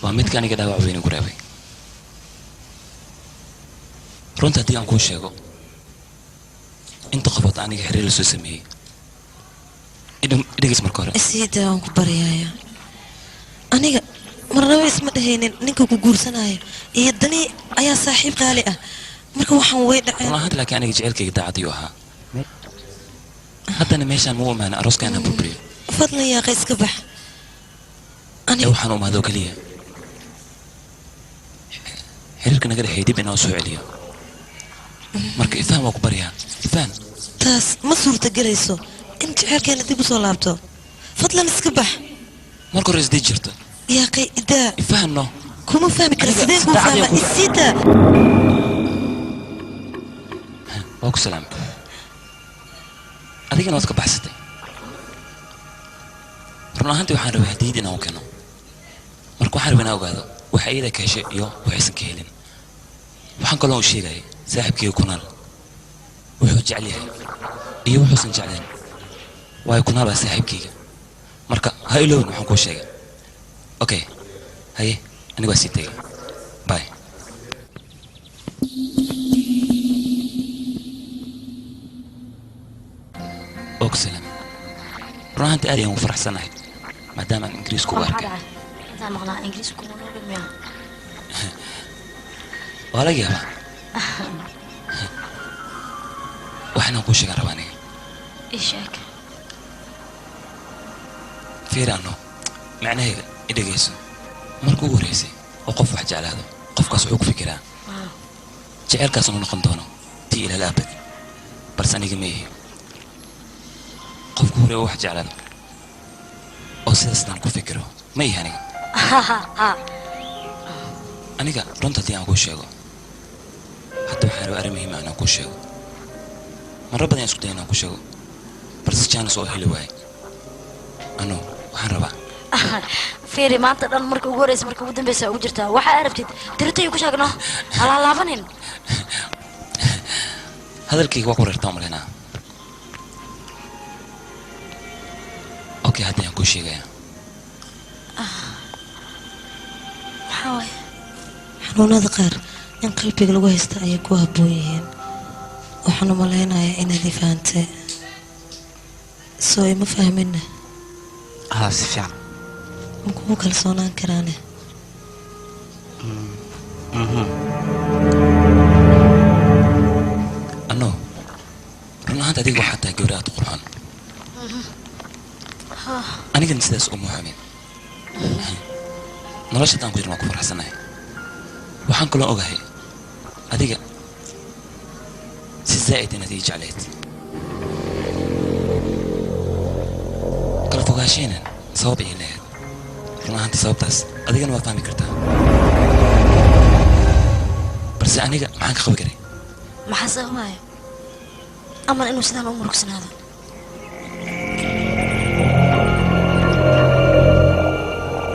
waa midka aniga dhaawac weyn igu reebay runta haddii aan kuu sheego inta qofood aniga xiriir la soo sameeyey idhigays marka hore isiida waan ku baryaaya aniga marnaba isma dhahaynin ninka ku guursanaayo iyo dani ayaa saaxiib qaali ah marka waxaan way dhaceen run ahaanta laakiin aniga jecelkayga daacadiyuu ahaa haddana meeshaan muu imaana arooskaana burburiyo fadlan yaaqa iska bax ee waxaan u imaadoo keliya xiriirka naga dhexeey dib inoo soo celiyo marka ifaan waa ku baryaa ifaan taas ma suurta gelayso in jecelkeena dib u soo laabto fadlan iska bax marka hore isdii jirto yaaqay idaa ifaanno kuma fahmi kara sideen kuu fahma isiida waa ku salaamay adigana waad ka baxsatay run ahaantii waxaan rabay hadiyad inaan u keeno marka waxaan rabay inaan ogaado waxa iyada ka heshay iyo waxaysan ka helin waxaan kaloo u sheegayay saaxiibkayga kunaal wuxuu jecel yahay iyo wuxuusan jeclayn waayo kunaal waa saaxiibkayga marka ha ilowin waxaan kuu sheegay okay haye aniga waa sii tegay bye og salam run ahaantii aad ayaan ugu faraxsanahay maadaama aan ingiriisku u arkay waa laga yaabaa waxaan kuu sheegan rabaa aniga fiir anno macnaheega i dhegayso marka ugu horreysay oo qof wax jeclaado qofkaas wuxuu ku fikiraa jecelkaas unu noqon doono tii ilaal aabad balse aniga ma ihi qofku hore oo wax jeclaado oo sidaasnaan ku fikiro ma ihi aniga aniga runta haddii aan kuu sheego hadda waxaan rabaa arrin muhiima inaan kuu sheego marro badan aan isku daya inaan kuu sheego balse jaanis oo heli waaye ano waxaan rabaa fiiri maanta dhan marka ugu horeysa marka ugu dambeysa ugu jirtaa waxa aad rabtid tirtay ku sheegno alaalaabanin hadalkayga waa ku reertaa umaleynaa okay hadda ayaan kuu sheegaya maxaa waaye xanuunada qaar in qalbiga lagu haysta ayay ku habboon yihiin waxaan u malaynayaa inaad i fahantay soo ima fahmina ها سفيان مكو كالسونان كراني أنو رنا هذا ديك وحتى جورات قرآن أنا كنت سداس أم محمد نلاش تنقير ما كفر حسنه وحن كل أوجه هذيك سزائد نتيجة عليت kala fogaasheenan sabab ay leeyahay run ahaantii sababtaas adigana waa fahmi kartaa balse aniga maxaan ka qabi karay maxaa sababaayo aman inuu sidaan u murugsanaado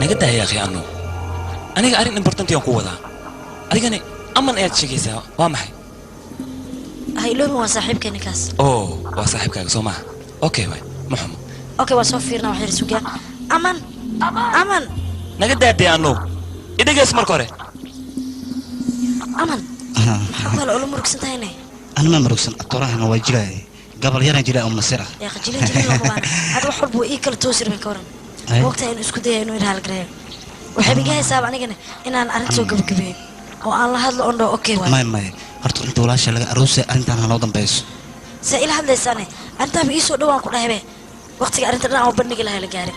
naga daaya akhi anno aniga arrin importanti aan ku wadaa adigani aman ayaad sheegaysaa waa maxay hayloobin waa saaxiibkay ninkaas oo waa saaxiibkaaga soo maaha okay waay muxumo okay waa soo fiirna wax yar sugaan aman naga daadee anno idhageys marka hore aman maxaa kale oo la murugsan tahayne أنا ما مرقصن أطرحنا وجلاي قبل يرى جلاي أم نصيرة يا أخي جلين جلين لقبان هذا وحب وإيكل توسر من كورن وقتها إنه إسكودية إنه يرها القريب وحبي جاي ساب عني كنا إن أنا أرنت سوق بكبير والله هذا عنده أوكي واي ما هرت أنت ولا شيء لقى روسي أنت أنا نوضم بيس سائل هذا السنة أنت بيسوق دوام كنا هبه وقتك أرنت أنا أوبرني كلها الجاري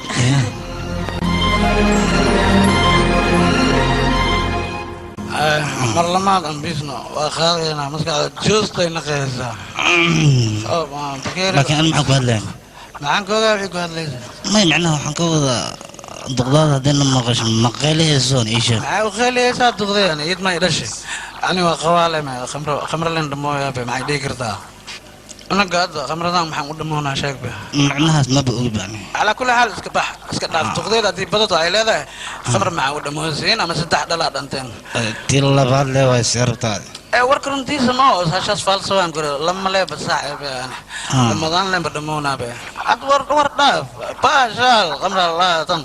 mar lamaad aan biisno waa qaadaynaa maskaxda joostayna qeeysaa laakiin an maxaa ku hadlayan maxaan koogaa wixii ku hadlaysa may macnaha waxaan ka wadaa duqdaada haddayna maqasho maqeylahaysoon ii sheeg maxay u qeylihaysaa duqdayani id may dhashay ani waa qawaale ma khamro len dhamooyaabe maxay dhihi kartaa anaga hadda khamradaan maxaan u dhamoonaa sheegbe macnahaas maba ogi bani calaa kulli xaal iska bax iska dhaaf duqdeeda haddii badato ay leedahay khamr maxaa u dhamoonsiin ama 3 dhalaa dhanteen tii labaad lee waay seertaadi warka runtiisa ma oo saashaas faalsawaan gure lama leeba saaxiibe ramadaan lemba dhamoonaabe had war dhaaf baashaal khamra laatan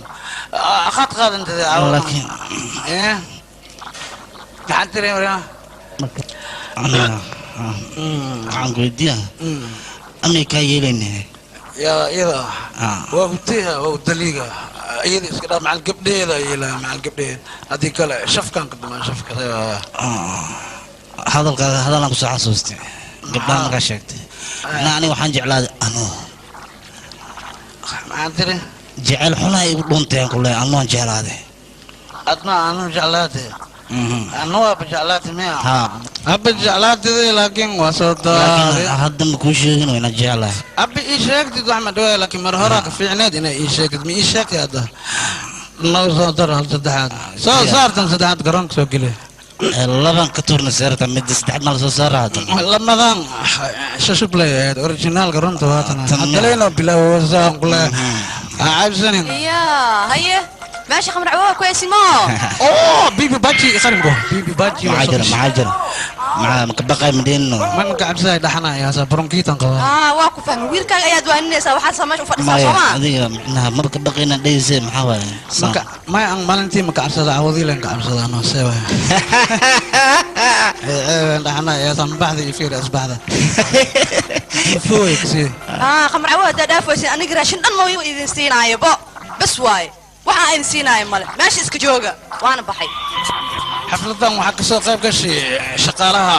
akhaad qaadantade laakiin maxaan tiri mariama waxaan ku weydiiyaa amay kaa yeelaynahay iyada waa hutiha waa udaliiga iyada iska dhaaf macal gabdheeda yeelaa macal gabdheed haddii kale shafkaan ka dumaan shafka hadalkaaga hadalaan kusoo xasuustay gabdhaha markaa sheegtay macnaa aniga waxaan jeclaaday anuu maxaan tiri jecel xunaa igu dhuntay ku leeyahay anuaan jeclaaday adna anu jeclaatay anu waaba jeclaatay miya abba jeclaatay laakiin waa soo daaray hadda ma kuu sheegin waa inaan jeclahay abba ii sheegtid wax ma dhawaa laakiin mar horaa ka fiicneed inay ii sheegtid ma ii sheegtay hadda noo soo dar hal saddexaad soo saartan saddexaad garoonka soo geliya laban ka tuurna seerta midda saddexaad mal soo saara hadda lamadan shashub leeyahay originaalka runta waatan hadaleyno bilaawo wasaan kule caabsanin haye ماشي خمر عواه كويس ما بيبي باجي خرمكو بيبي باجي معاجر مع مكبقة مدينه من قاعد زي دحنا يا برونكيتن قوا واكو فهم ويلكا اياد وانيسا waxaad sameeyo fadhisaa ما Soomaa adiga macnaha ma kabaqina dhayse maxaa waay ma aan maalintii ma kacabsada awoodii leen kacabsada anoo seewa دحنا يا صنبحدي في asbaxda fooyksi خمر عواه دافوسي aniga raashin dhan ma idin siinaayo bas waay waxaan idin siinayo male meesha iska jooga waana baxay xafladan waxaa kasoo qayb gashay shaqaalaha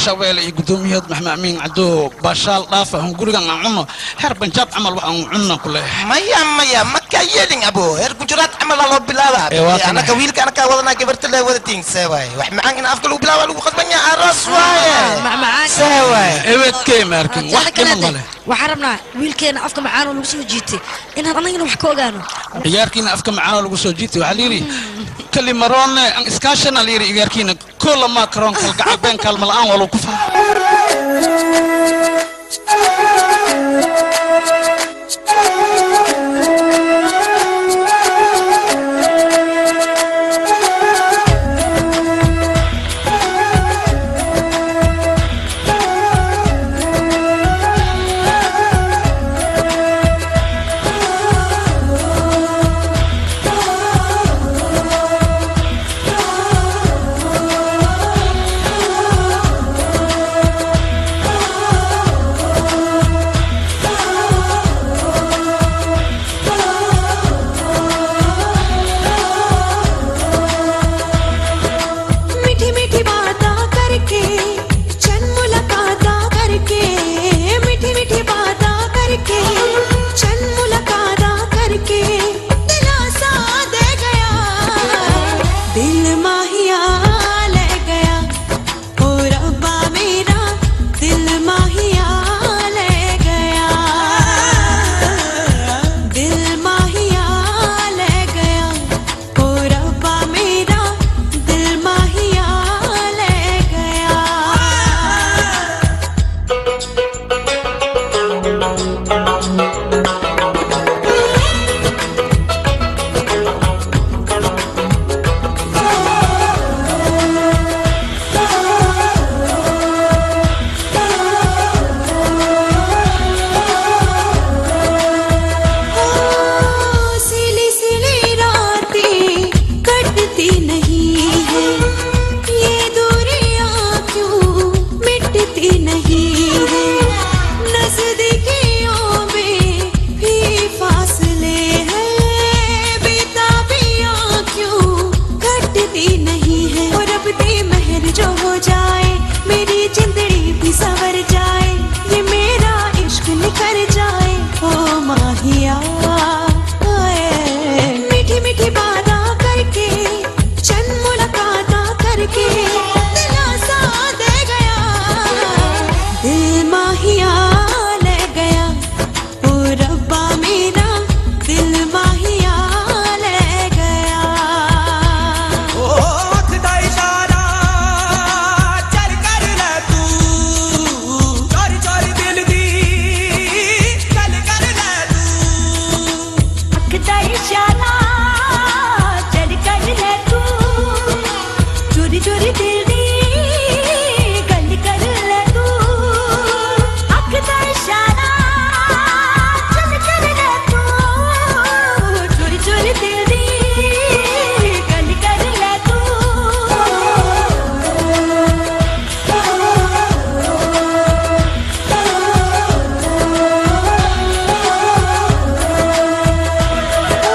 shabeelle iyo guddoomiyahood maxmed amiin cabdo baashaal dhaafa aan gurigan aan cunno heer banjaab camal waxaan cunno ku leeyahay maya ma ka yeelin abo heer gujaraad camal loo bilaaba anaka wiilka anaka wadana gabarta la wada tiinsay waay wax macaan in afka lagu bilaabo lagu qasbanya aras waaye macaan sawaay ewadkay markin wax kama male waxaan rabnaa wiilkeena afka macaan oo lagu soo jiitay inaan anagana wax ka ogaano ciyaarkiina afka macaan oo lagu soo jiitay waxa la yiri kalimaroone aan iskaashana la yiri ciyaarkiina koola ma karoon kal gacal been kalma la'aan wala ku faa कर जाए ओ माहिया मीठी मीठी बातें करके चंद मुलाकातें करके दिलासा दे गया दिल माहिया ले गया ओ रब्बा मेरा दिल माहिया ले गया ओ हथ दा इशारा चल कर ले तू चोरी चोरी दिल दी गल कर ले तू हथ दा इशारा चल कर ले तू चोरी चोरी दिल दी गल कर ले तू हथ दा इशारा चल कर ले तू चोरी चोरी दिल दी गल कर ले तू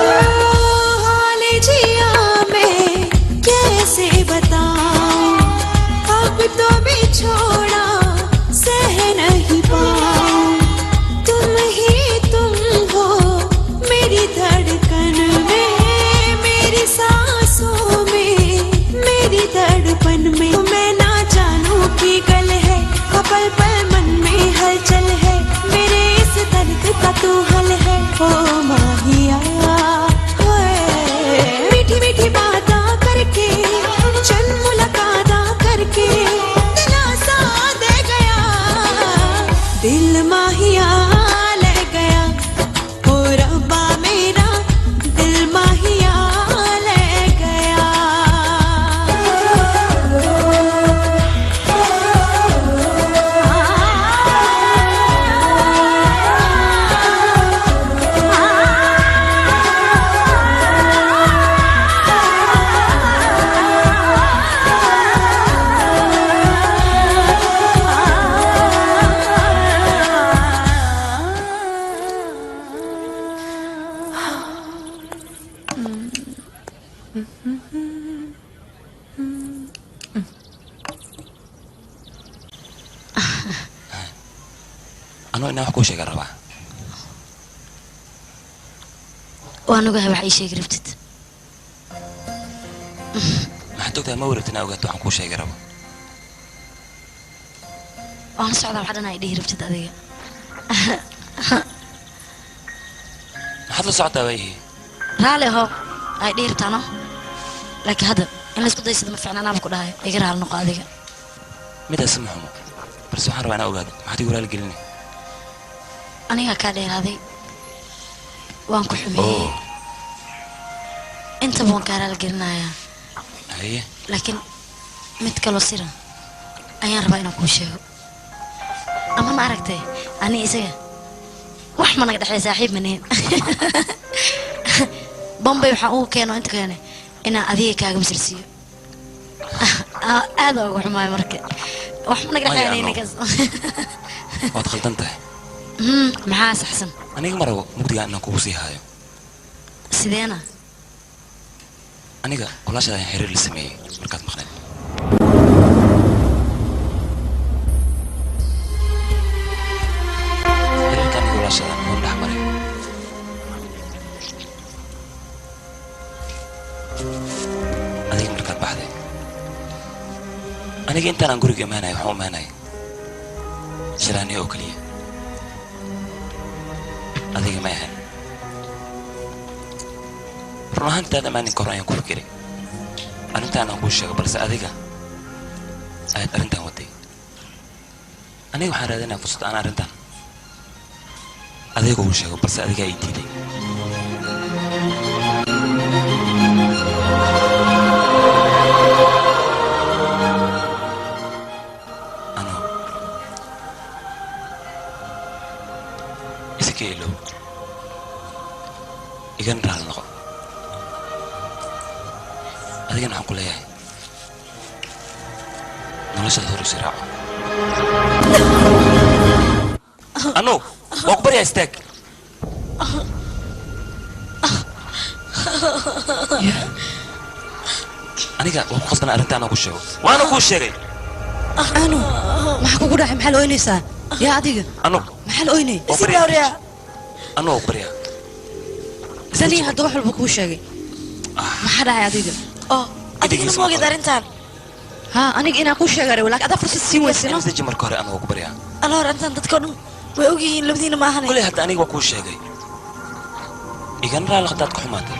हाल जिया मैं कैसे बताऊं अब तो भी छोड़ा सह नहीं पाऊं तुम ही तुम हो मेरी धड़कन में मेरी सांसों में मेरी तड़पन में मैं ना जानूं की गल है पल पल मन में हलचल है मेरे इस दर्द का तू हल है ओ माहिया मीठी मीठी बातें करके चंद मुलाकातें करके दिलासा दे गया दिल माहिया ले गया ओ रब्बा मेरा दिल माहिया ले गया anoo inaan wax kuu sheega rabaa waan ogahay wax ii sheegi rabtid maxaad ogtahay ma warabtin inaa ogaato waxaan kuu sheegi rabo waan la socdaa wax dhan ay dhihi rabtid adiga maxaad la socotaa waayihi raali aho ay dhihi rabtaano laakiin hadda in laysku daysado ma fiicna anaaba ku dhahay iga raali noqo adiga midaasi ma xumo balse waxaan rabaa inaa ogaado maxaad igu raali gelinay anigaa kaa dheeraaday waan ku xumeeyey intaba waan kaa raali gelinayaa haye laakiin mid kaloo sira ayaan rabaa inaan kuu sheego ama ma aragtay ani isaga wax ma naga dhexday saaxiib manihin bombay waxaan ugu keeno inta keene inaan adiga kaaga masalsiiyo aad uga xumaay marka wax ma naga dhexday ninkaas waad khaldan tahay maxaa saxsan aniga ma rabo mugdigaan inaan kugu sii haayo sideena aniga walaashaada ayaan xiriir la sameeyey markaad maqnayd xiriirka aniga walaashaada waan dhex maray adiga markaad baxday aniga intaanaan guriga imaanaya waxaan u imaanaya shiraaniyo oo keliya adiga ma ahan run ahaantaad amaanin kahor ayaan ku fikiray arrintaan aan kuu sheego balse adiga ayaad arrintan waday aniga waxaan raadinaa fursad aan arrintan adiga uu sheego balse adigaa ii diiday iska ilow igana raali noqo adigana waxaan ku leeyahay noloshaada hor isi raaco anu waa ku baryaa istaag aniga waa ku khasbana arrinta anaa ku sheego waana kuu sheegay anu maxaa kugu dhacay maxaa la oynaysaa yaa adiga anu maxaan oynay isi gawriya anoo barya dani hadda wax walba kuu sheegay maxaa dhahay adiga oo adigina moogid arrintan ha aniga inaan kuu sheegay laakiin adaa fursad siin weysino sida marka hore anoo ku barya aloo arrintan dadkoo dhan way ogyihiin labadiina ma ahane kuley hadda aniga waa kuu sheegay igana raali hadaad ku xumaatay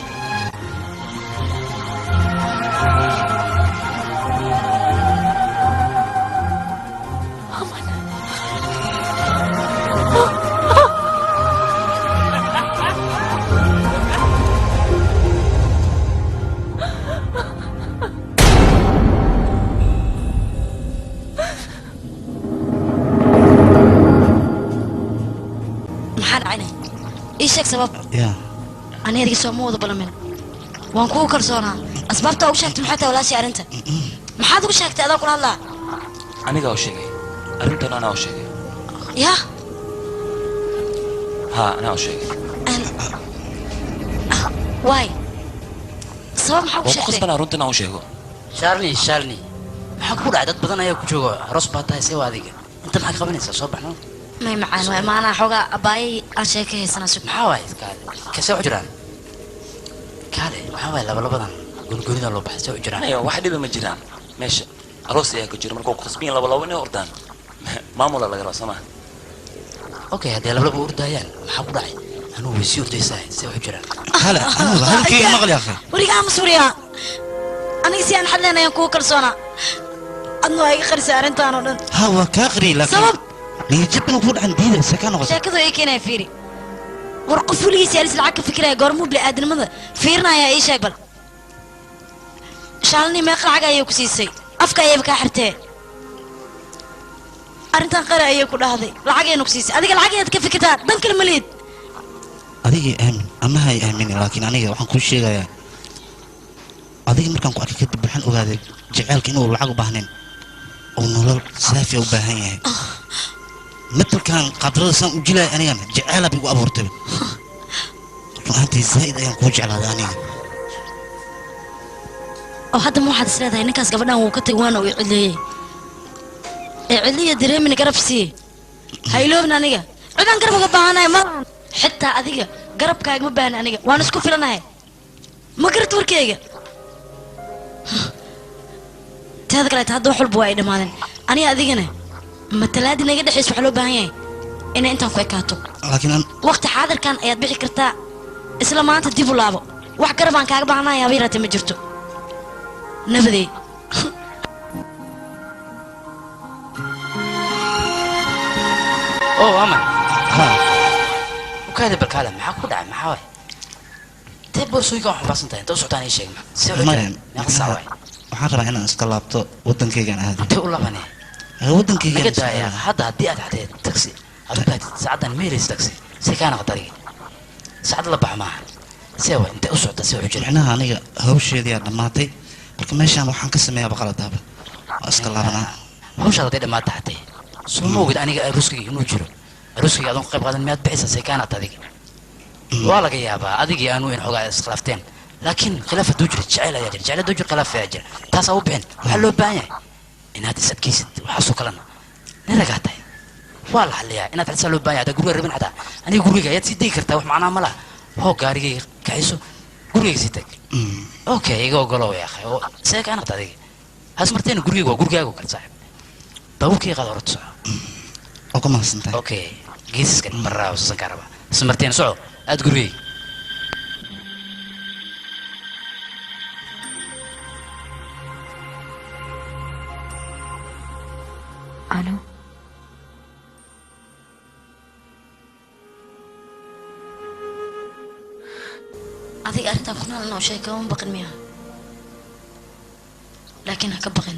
maxaa dhacayna ii sheeg sabab ya ani adiga soo ma wada balamin waan kugu kalsoonaa asbaabta ugu sheegtay maxay tahay walaashii arrinta maxaad ugu sheegtay adaa kula hadlaa aniga oo sheegay arrintan anaa oo sheegay ya ha anaa oo sheegay waay sabab maxaa ku waa ku sheegtay khasbanaa runtan aan u sheego sharni maxaa ku dhacay dad badan ayaa ku jooga aroos baa tahay see waa adiga inta maxaa qabanaysaa soo baxno may macaan waay maanaa xoogaa abbaayay aan sheeka haysanaa sug maxaa waay kaale kasee u jiraan kaale maxaa waay labalabadan goonigoonida loo baxay see u jiraan ayo wax dhiba ma jiraan meesha aroos ayaa ka jira marka ku khasbiin laba inay ordaan maamula laga rabaa sama okay haddii labalaba ordayaan maxaa ku dhacay anuu way sii ordaysaa see u jiraan kaale anuga halkii maqli akhay warigaa masuriya aniga si aan xadleen ayaan kugu kalsoonaa adna waa iga qarisay arrintaan oo dhan ha waa kaa qariy laakiin sabab niyajabina kuu dhacan diida sakaa noqota sheekadu ay keenaya fiiri war qof weligiis yaalis lacag ka fikiraya goormuu bini'aadanimada fiirinaya ii sheeg bal shaalni meeqa lacag ayay ku siisay afka ayayba kaa xirtee arrintan qari ayay ku dhahday lacagayna ku siisay adiga lacagayaad ka fikirtaa dan kale ma lihid adigii aamin amahay aamini laakiin aniga waxaan kuu sheegayaa adiga markaan ku arkay kadib waxaan ogaaday jaceylka inuu lacag u baahnayn oo nolol saafiya u baahan yahay مثلكان قدرة سان وجلاء أنا جعلها بيقوا أبورتبه أنت زايد أيام كوج على ذاني أو حتى مو حد سلاده إنك أسقف لنا وكتر وانا ويعلي يعلي دري من قرب سي هاي لوبنا نيجا عدنا قرب قبانا ما حتى أذيك قرب كاج مبان نيجا وانا سكوف لنا هاي ما قرت وركيجا تهذا كلا تهذا حلب وايد مالن أنا أذيكنا matalaadi naga dhaxays waxa loo baahan yahay inay intaan ku ekaato laakiin waqti xaadirkan ayaad bixi kartaa isla maanta dib u laabo wax garabaan kaaga baahnahay abiirata ma jirto nabadey oo ama وكذا بالكلام maxaa ku dhacay maxaa way tee boorsooyinka wax baasan tahay inta u socotaan ii sheeg ma si waxaan rabaa inaan iska laabto waddankaygaan aado tee u labanay waddankayga laga daaya hadda haddii aad xadeed taxi aad tahay saacadan meelis taxi si kaana qadariga saacad la bax maaha seewa inta u socda see u jira macnaha aniga hawsheedii aa dhammaatay marka meeshaan waxaan ka sameeyaa baqaladaaba waa iska laabanaa hawshaad hadday dhammaata xatee soo ma ogid aniga aruuskayga inuu jiro aruuskayga adoon ka qayb qaadan miyaad bixisa see kaanaad adiga waa laga yaabaa adigii aanu in xogaa iskhilaafteen laakiin khilaaf hadduu jiro jeceyl ayaa jira jeceyl hadduu jiro khilaaf ayaa jira taasaa u bixin waxaa loo baahan yahay inaad is adkaysid waxaasoo kalena ninagaa tahay waa la xaliyaa inaad xalisaa loo baahan yahay haddaa guriga rabin xataa aniga gurigayga ayaad sii degi kartaa wax macnaa ma laha hoo gaarigayga kaxiso gurigayga sii tag okay iga ogolow ya akhay oo see kaa naqta adiga has marteena gurigayga waa gurigaaga kale saaxib baabuurkayga qaad horta soco oo ka mahadsantahay okay geesiskan baraa wasasan kaa rabaa has marteena soco aad gurigayga Alo. adiga arrintan ku naalan oo sheeka uma baqin miya laakiin ha ka baqin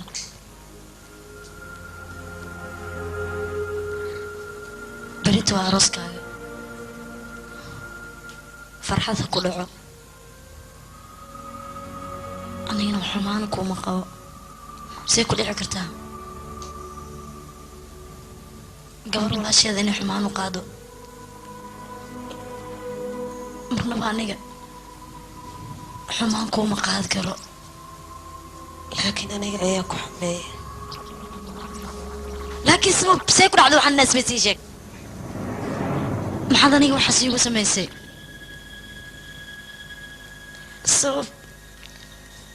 berito waa arooskaaga farxad ha ku dhaco anigana xumaana kuuma qabo see ku dhici kartaa gabar walaasheeda inay xumaan u qaado marnaba aniga xumaan kuuma qaadi karo laakiin aniga ayaa ku xumeeya laakiin sabab see ku dhacdo waxaan naas bay sii sheeg maxaad aniga waxaas iigu samaysay sabab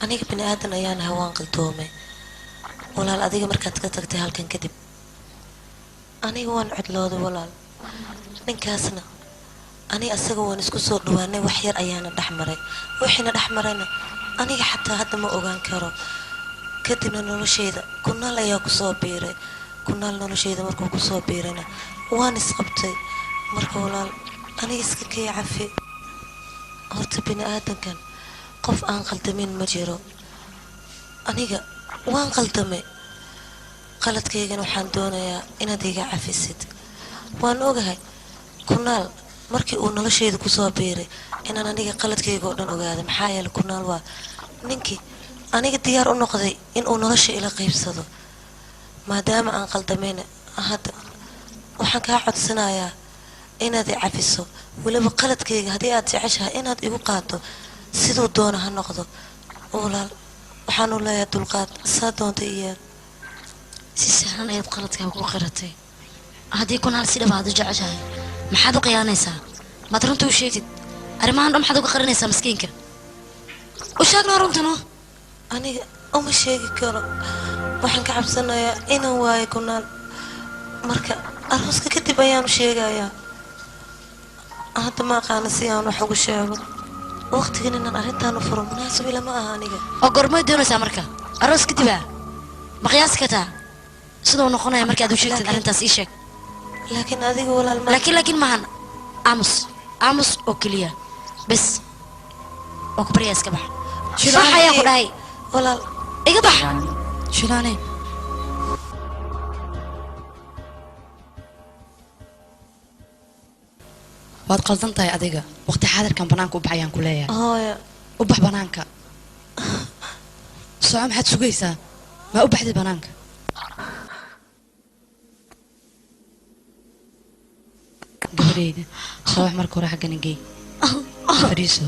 aniga bini aadan ayaan hawaan qaldoomay walaal adiga markaad ka tagtay halkan kadib aniga waan codlooday walaal ninkaasna ani asaga waan isku soo dhawaanay wax yar ayaana dhexmaray wixiina dhexmarayna aniga xataa hadda ma ogaan karo kadibna noloshayda kunaal ayaa kusoo biiray kunaal noloshayda markuu kusoo biirayna waan isqabtay marka walaal aniga iska kay cafi horta bini aadankan qof aan qaldamin ma jiro aniga waan qaldamay qaladkaygana waxaan doonayaa inaad iga cafisid waan ogahay kunaal markii uu noloshayda kusoo biiray inaan aniga qaladkayga oo dhan ogaaday maxaa yeelay kunaal waa ninkii aniga diyaar u noqday inuu nolosha ila qaybsado maadaama aan qaldamayna hadda waxaan kaa codsanayaa inaad i cafiso weliba qaladkayga haddii aad jeceshahay inaad igu qaado siduu doona ha noqdo walaal waxaanu leeyahay dulqaad saa doonta iyaad si sahlan ayaad qaladkaa ugu qiratay haddii kunaal si dhabaad u jeceshahay maxaad u khiyaanaysaa maad runta u sheegtid arrimahan dhan maxaad uga qarinaysaa maskiinka u sheegnaa runtano aniga uma sheegi karo waxaan ka cabsanayaa inaan waayo kunaal marka arooska kadib ayaanu sheegayaa hadda ma aqaana si aan wax ugu sheego waqtigan inaan arrintaan u furo munaasab ilama aha aniga oo gormay doonaysaa marka aroos kadib ma qiyaasi kartaa siduu noqonaya markaad u sheegtid arrintaas ii sheeg laakiin adiga walaal laakiin maahan aamus oo keliya bes oo kubaryaa iska bax bax ayaa ku dhahay walaal iga bax shilaane waad qaldan tahay adiga waqti xaadirkan banaanka u baxayaan ku leeyahay hooyo u bax banaanka soco maxaad sugaysaa maa u baxday banaanka gabadhayda soo wax marka hore xaggana geey fadhiiso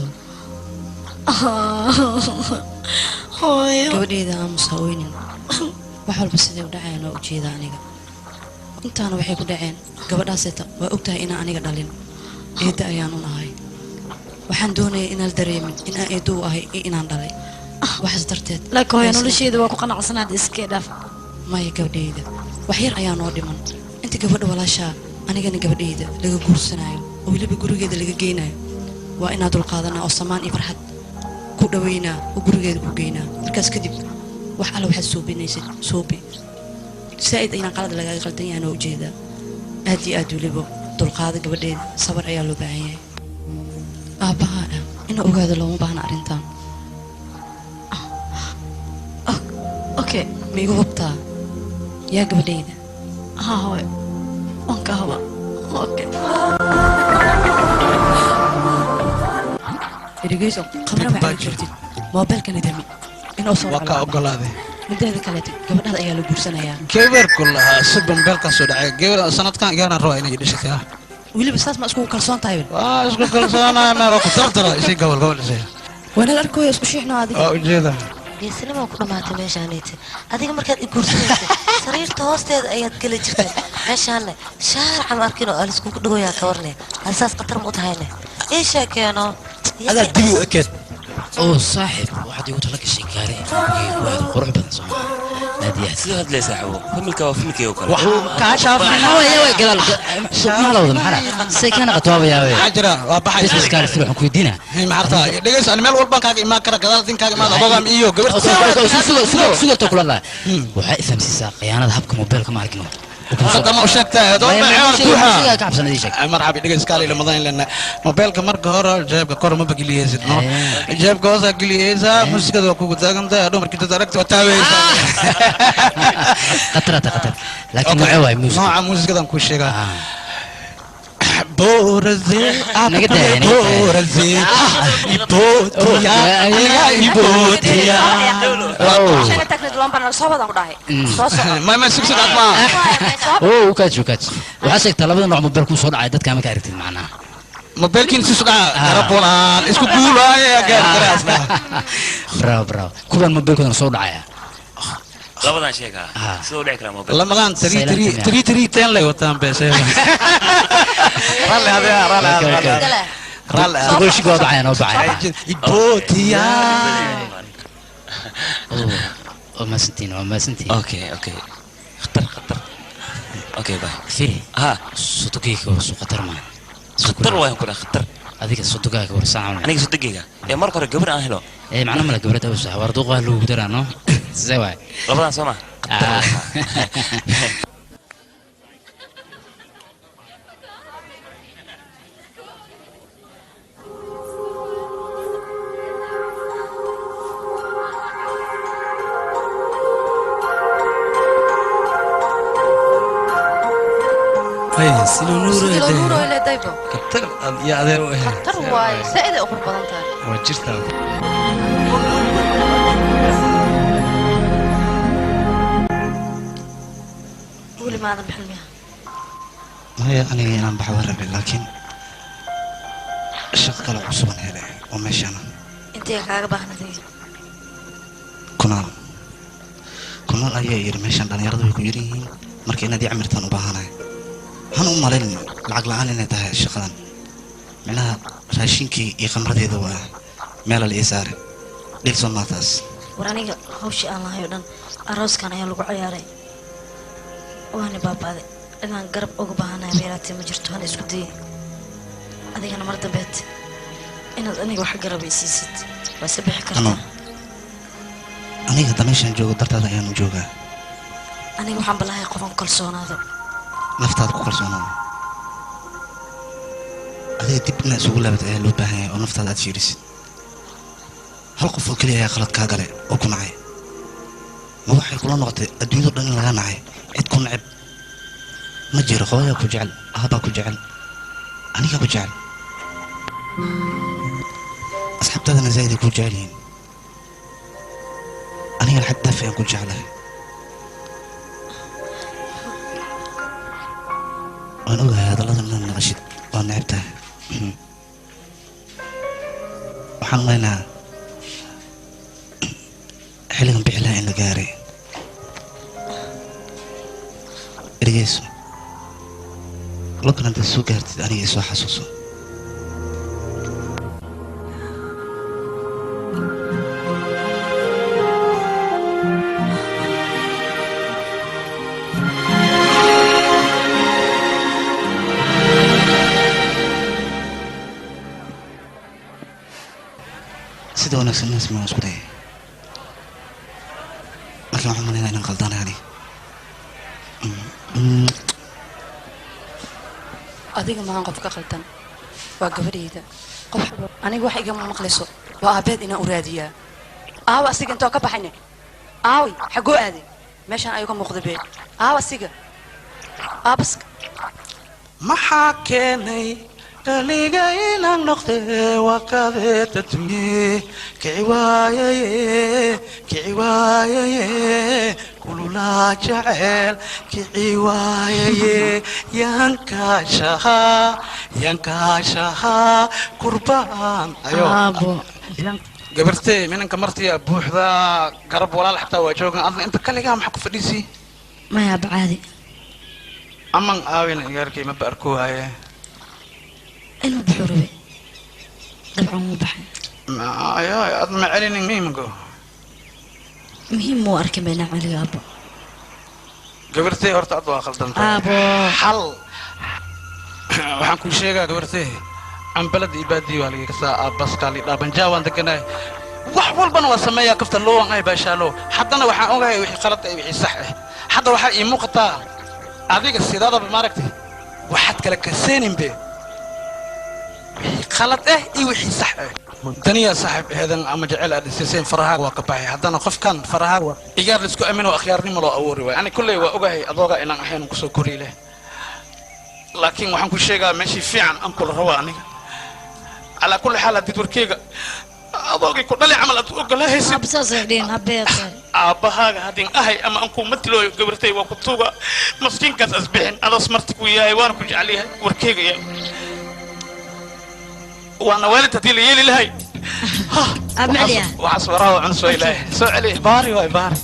gabadhayda aamusa oynin wax walba siday u dhaceen oo ujeeda aniga intaana waxay ku dhaceen gabadhaaseta waa ogtahay inaan aniga dhalin eedda ayaan u nahay waxaan doonayay inaan dareemin inaan eeddo u ahay iyo inaan dhalay waxaas darteed laakiin hooyo nolosheeda waa ku qanacsanaad iskee dhaaf maya gabadhayda wax yar ayaa noo dhiman inta gabadha walaashaa anigana gabadhayda laga guursanayo oo weliba gurigeeda laga geynayo waa inaa dulqaadanaa oo samaan iyo farxad ku dhaweynaa oo gurigeeda ku geynaa markaas kadib wax alla waxaad suubinaysid suubi saa'id ayaan qalad lagaaga qaldan yahan oo ujeedaa aad iyo aad weliba dulqaada gabadheeda sabar ayaa loo baahan yahay aabbahaana inuu ogaado looma baahna arrintan okay ma igu hubtaa yaa gabadhayda haa hooy waan ka haba okay dhegeyso khamra ma caadi jirtid moobilkana dami inuu soo waa ka ogolaaday mideeda kaleeto gabadhaada ayaa la guursanayaa gabarku lahaa sidon beelkaa soo dhacay gabar sanadkan gaaraan rabaa inay dhashataa weliba saas ma isku kalsoon tahay waa isku kalsoonaa meelo ku dardara isii gobol isii wanaag arkooya isku shiixno adiga waa ujeeda geesinima ku dhamaatay meeshaanayta adiga markaad i guursanaysay sariirta hoosteeda ayaad geli jirtay meeshaanne shaarca ma arkin oo aliskugu dhagoyaa ka warne halisaas khatar ma u tahayne ii sheekeeno adaa dibi u ekeed oo saaxiib waxaad igu tala gashay gaari waad qurux badan soo aad iyo aad sidoo hadlay saaxiibo familka waa familkay oo kale waxuu kaa shaafay way gadaal maalawda maxaa say kana qatooba yaawe ajira waa baxay bas kale si waxaan ku weydiina hay maarta dhageys aan meel walba kaaga imaan kara gadaal dinkaaga imaan adoogam iyo gabar sugo kula la waxay ifhamsiisaa khiyaanada habka mobilka ma arkino hadda ma u sheegtaa doon buuxa ka cabsanadii sheeg marxaba dhageys kaali lamadan lana mobilka marka hore jeebka kor ma bagiliyaysid no jeebka hoos agiliyaysa musikada kugu taaganta dumarkii dad aragto taaweysa qatar laakiin nooca waay muusiga nooca muusigadan ku sheegaa Boraze, Boraze, Ibotia, Ibotia. Ma sugsad adma. Oo kaaj. Waxa sheegtaa labada nooc mobil ku soo dhacay dadka ma ka aragtid macnaha. Mobilkiin si sugaa rabolaan isku guulaya gaarasna. Bravo. Kuwan mobilkooda soo dhacaya. labadan sheegaa sidoo dhici kara mobil lamadan 3 lay wataan beesay رالي هذا رالي رالي سقوش قوض عين وبعين يبوتيا وما سنتين اوكي خطر اوكي باي فيري ها صدقيك وسو خطر ما خطر وين كنا خطر هذيك صدقك ورسان aniga صدقيga ee marka hore gabar aan helo ee macna mala gabarta oo sax warduqa loo gudaraano زواي labadan sama هاي سيلو نور إلى دايبو كتر يا أديرو كتر واي سائدة أخر بلانتاي وجرتها قولي ما أنا بحلمها هي أنا بحاول ربي لكن الشق كلا عصبا هلا وماشي أنا أنت يا كعبة بحنا دي كنال أيه يرميشان دان يردو يكويرين مركينا دي عمرتان وباهانا هن أمالين العقل عاني نتاها الشقدان معناها راشينكي يخمردي دوا ميلا الإيسار ديل صناتاس ورانيga hawshii aan lahayo dhan arooskan ayaa lagu ciyaaray waana baabaaday inaan garab uga baahanahay meelaatay ma jirto hana isku dayay adigana mar dambeed inaad aniga wax garab i siisid waa se bixi kartaa aniga dameeshaan joogo dartaada ayaanu joogaa aniga waxaan balahay qofan kalsoonaado naftaada ku kalsoonaado adiga dib inaa isugu laabad ayaa loo baahan yahay oo naftaada aad fiirisid hal qof oo keliya ayaa qalad kaa gale oo ku nacay ma waxay kula noqotay adduunyado dhan in laga nacay cid ku nacib ma jiro hooyaa ku jecel aabaa ku jecel anigaa ku jecel asxaabtaadana zaa'iday ku jecel yihiin anigana xad daaf ayaan ku jeclahay waan ogahay hadallada inaad naqashid waa necab tahay waxaan leenahaa xilligan bixi lahaa in la gaaray ergeyso lokan haddaad soo gaartid aniga isoo xasuuso sida wanaagsan naas ma isku dayay laakiin waxaan maleynaa inaan qaldaanay aniga adiga maahan qof ka qaldan waa gabadhayda qof aniga wax igama maqlayso waa aabeed inaan u raadiyaa aawa asiga intoo ka baxayne aawi xagoo aaday meeshaan ayuu ka muuqda bee aawa asiga aabaska maxaa keenay aniga inaan noqday waqadeeda dunye kici waayaye kululaa jecel kici waayaye yankaashahaa kurbaan gabartay minanka martiya buuxda garab walaal xataa waa joogan adna inta kaligaa maxaa ku fadhiisii maya bacaadi aman aawina igaarkay ma baarku waaye inuu buxuu rabe dabcan wuu baxay ad ma celinin miimago muhiim muu arkin baynaa celiga aabo gabartay horta ad waa khaldantay aabo xal waxaan kuu sheegaa gabartay ambalad iyo baadii waa laga kasaa aabaskaali dhaabanjaa waan deganahay wax walbana waa sameeyaa kafta loowan ay baashaalo haddana waxaan ogahay wixii qalad ah wixii sax ah hadda waxaa ii muuqataa adiga sidaadaba maaragtay waxaad kala kaseeninbe wixii qalad ah iyo wixii sax ah daniya saaxiib eedan ama jecel aad isiseen farahaaga waa ka baxay haddana qofkan farahaaga igaar laisku amino akhyaarnimo loo awoori waay ani kulley waa ogahay adooga inaan ahayn kusoo kori leh laakiin waxaan ku sheegaa meeshii fiican aan kula rabaa aniga calaa kulli xaal haddii warkeyga adoogay ku dhali camal aad ogolahaysid aabbahaaga haddin ahay ama aan kuu matilooyo gabartay waa ku tuuga maskiinkaas asbixin adoos marti ku yahay waana ku jecel yahay warkeyga ya وانا والد هدي لي لهي وحس وراه عن سوي له سو عليه باري واي باري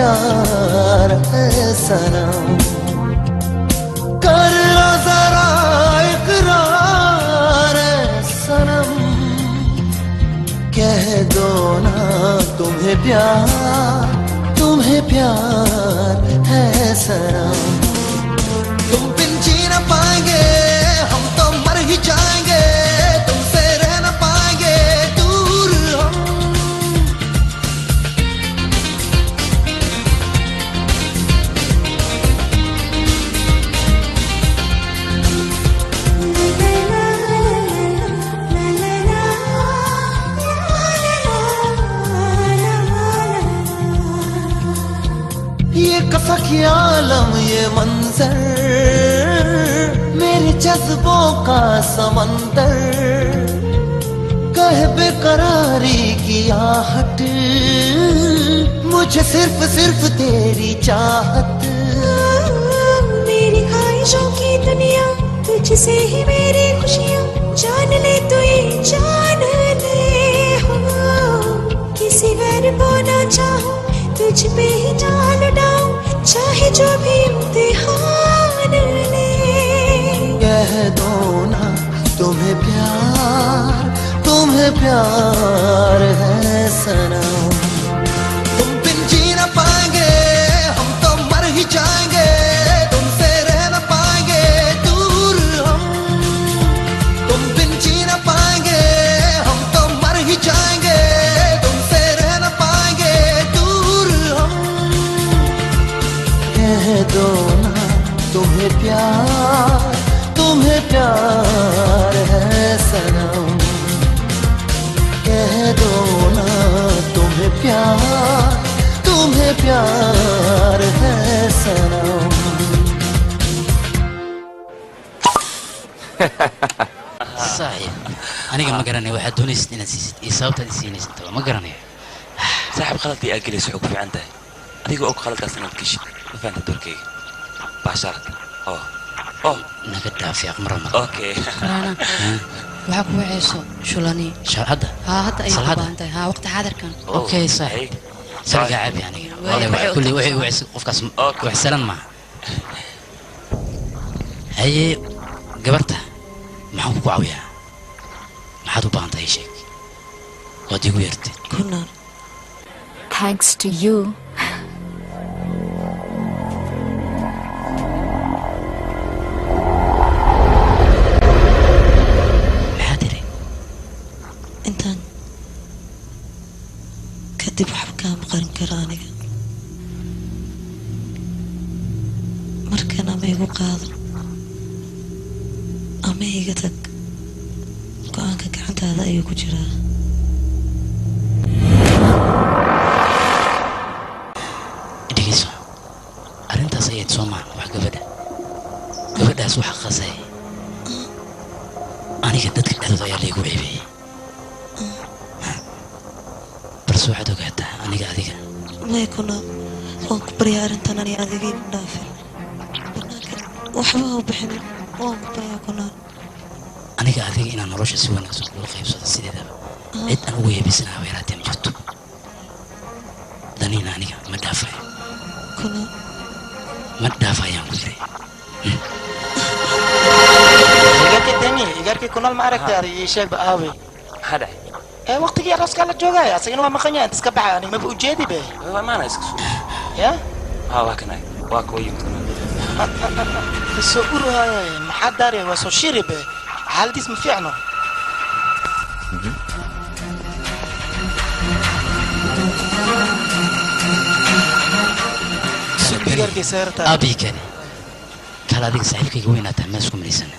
प्यार है सनम कर लो जरा इकरार है सनम कह दो ना तुम्हें प्यार है सनम तुम बिन जी न पाएंगे हम तो मर ही जाएंगे तुमसे रह न पाएंगे दूर हम ये कसक आलम ये मंजर मेरे जज्बों का समंदर कह बेकरारी की आहट मुझे सिर्फ तेरी चाहत मेरी ख्वाहिशों की दुनिया तुझसे ही मेरी खुशियाँ जान ले तू ये जान ले हो किसी वैर को ना चाहूं तुझ पे ही जान डाऊं चाहे जो भी इम्तिहान ले कह दो ना तुम्हें प्यार है सनम तुम बिन जी न पाएंगे हम तो मर ही जाएंगे तुमसे रह न पाएंगे दूर हम तुम बिन जी न पाएंगे हम तो मर ही जाएंगे तुमसे रह न पाएंगे दूर हम कह दो ना तुम्हें प्यार है सनम कह दो ना तुम्हें प्यार है सनम صاحب aniga ma garanay waxaad doonaysid inaad siisid iyo sababtaad i siinaysid taba ma garanayo saaxiib qaladkii aad gelayso waxay ku fiican tahay adigoo og qaladkaas inaad geshid ma fahanta doorkayga baashaarad naga dhaaf yaaq mar mar okay raana waxa ku wacayso shulani hadda hadda ay u baahan tahay waqti xaadirkan okay saaxiib sarga caabi aniga wallahi kulli wixii u wacay qofkaas wax salan ma haye gabarta maxaan ku caawiyaa maxaad u baahan tahay sheeg waad igu yeertay kunan Thanks to you. intaan kadib waxba kaama qarin kara aniga markan ama igu qaado ama iga tag go-aanka gacantaada ayuu ku jiraa dhegeyso arrintaas ayayd soo maan wax gabadhaas waxa qasay aniga dadka dhexdooda ayaa laygu ceebeeyey balse waxaad ogaataa aniga adiga may kuna waan ku baryaa arrintan ani adigii dhaafin banaanka waxba u bixin waan ku baryaa kunaan aniga adiga inaan nolosha si wanaagsan uga qaybsado sideedaba cid aan ugu yeebisana haba yaraatee ma jirto daniina aniga ma dhaafayo kuna ma dhaafayaan ku jiray igarkii kunal ma aragtay ii sheegba aawey maxaa dhacay waqtigii arooska la joogay asagana waa maqan yahay inta iska baxa ani maba ujeedi be waa maana iska soo ya waa kanay waa kuwa yimid soo uraya maxaa daaray waa soo shiri be xaaladiis ma fiicno abi kani kala adiga saaxiibkayga weynaataa ma isku malaysana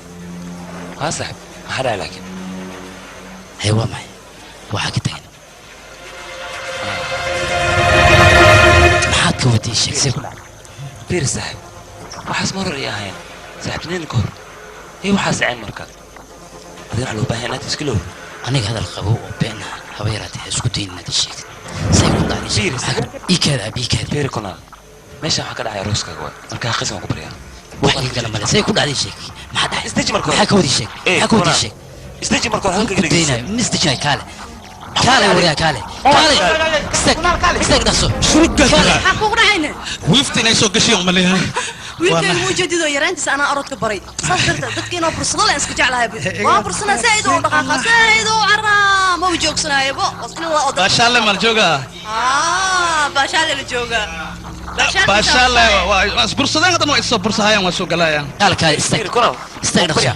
waa saaxib maxaa dhacay laakiin hay waa maxay waxaa ka tagay maxaad ka watay sheegsay ku dhacay bir saaxib waxaas marar ay ahayn saaxiibtineen ka hor iyo waxaas ceen markaad adina loo baahan inaad iska loobo aniga hadal qabo oo been ah haba yaraatee isku dayin inaad sheegtid say ku dhacday iikaada abi iikaada bir kuna meesha waxa ka dhacay arooskaaga waa markaa qisam ku bariyaa wax kale male say ku dhacday sheeg maxaa dhacay isdeji markaa maxaa ka wadi sheeg maxaa ka wadi sheeg isdeji markaa halka geliya isdeji kale كالي وريا كالي استك دخسو شو قال حقوق رعينا ويفتي ليسو قشي يوم اللي هاي wiilkay wuu jeedido yaraantiis anaa arodka baray saas darteed dadkiina fursado la isku jeclahay waa fursana saaido oo dhaqaaqa saaido caraa ma joogsanaayo bas in la odo baashaale mal jooga baashaale la jooga baashaale waa bursadeen hadan waa isoo bursahayaan waa soo galayaan كالي استك دخسو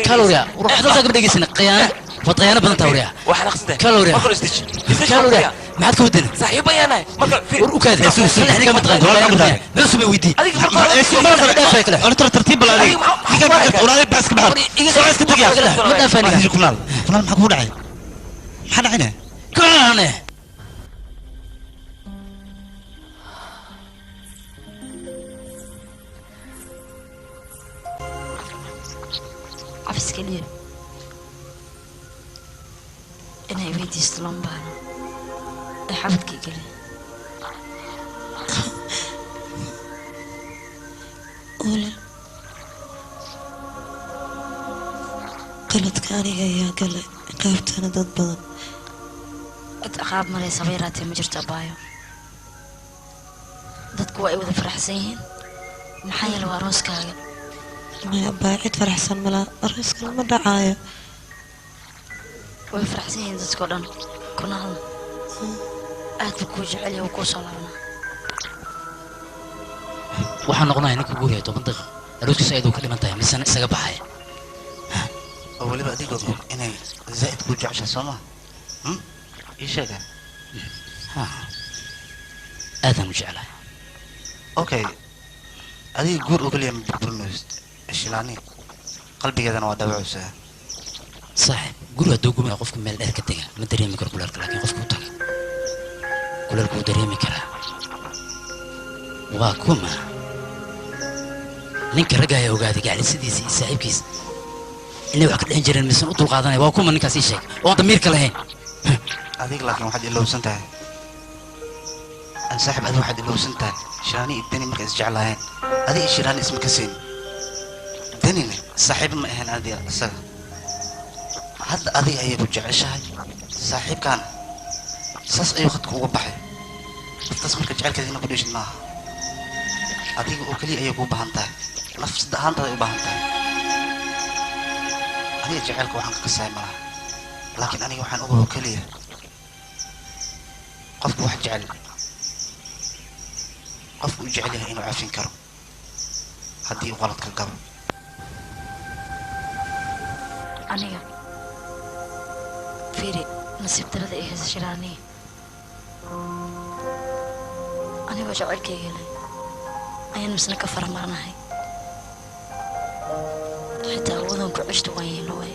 كالوريا روح هذا قبل قيانة وطيانة بدن توريا كالوريا كالوريا ما عاد كودن صاحبي انا وكذا احنا كم تغني بس بويدي انا ترى ترتيب بلا عليك ولا بس كبار سواس تقيا ما دافني فلان ما حكوا دعي ما دعينا كان عفس كليل أنا بيتي استلم بانا حفظك كلي ولا قلت كاريها يا قل قابت أنا ضد بدن أتأخاب مالي صغيراتي مجرت أبايو ضدك وأي وذا فرحسين محايا لو أروس كاغا ما باعد فرحسن ملا أرسك ما دعاية way faraxsan yihiin dadka oo dhan kuna hadla aad buu kuu jecel yahay kuu soo laabnaa waxaan noqonayaa ninka guuriya 10 daqiiqo arooskiisa ayadoo ka dhiman tahay misana isaga baxaya oo waliba adigoo inay zaid ku jeceshahay soo ma ii sheega aadaan u jeclahay okay adiga guur oo kaliya ma burburinaysid ishilaani qalbigeedana waa dhaawacaysaa صاحب قولوا هدوكم يا قفكم مال الأركة تجا ما دريمي كر كلارك لكن قفكم تجا كلارك دريمي كرا واكوما نك رجع يا وجادي قاعد سيدي سايب كيس اللي وقت الإنجيل المسن أطول قاعدنا واكوما نك أسيشك وضمير كلهين هذيك لكن واحد اللي وسنتها انسحب هذا واحد اللي وسنتها شراني الدني مركز جعلهين هذه شراني اسمك كسين دني صاحب ما هنا هذه السنة هذا أذي أيه بجع شاي صاحب كان ساس أيه خدك وبحي تصمك جعل كذي نقول إيش معها أذي أكلي أيه بوبهانته نفس دهانته يبهانته أنا جعلك وحنك كسائر معها لكن أنا وحن أقول أكليه قفك واحد جعل قفك جعلها إنه عارفين كرم هدي غلط كالقبل aniga fiiri nasiib darada ay haysa shiraani anigoo jacaylkayga leh ayaan misna ka faramarnahay xitaa awoodaan ku ceshta waan yeelo way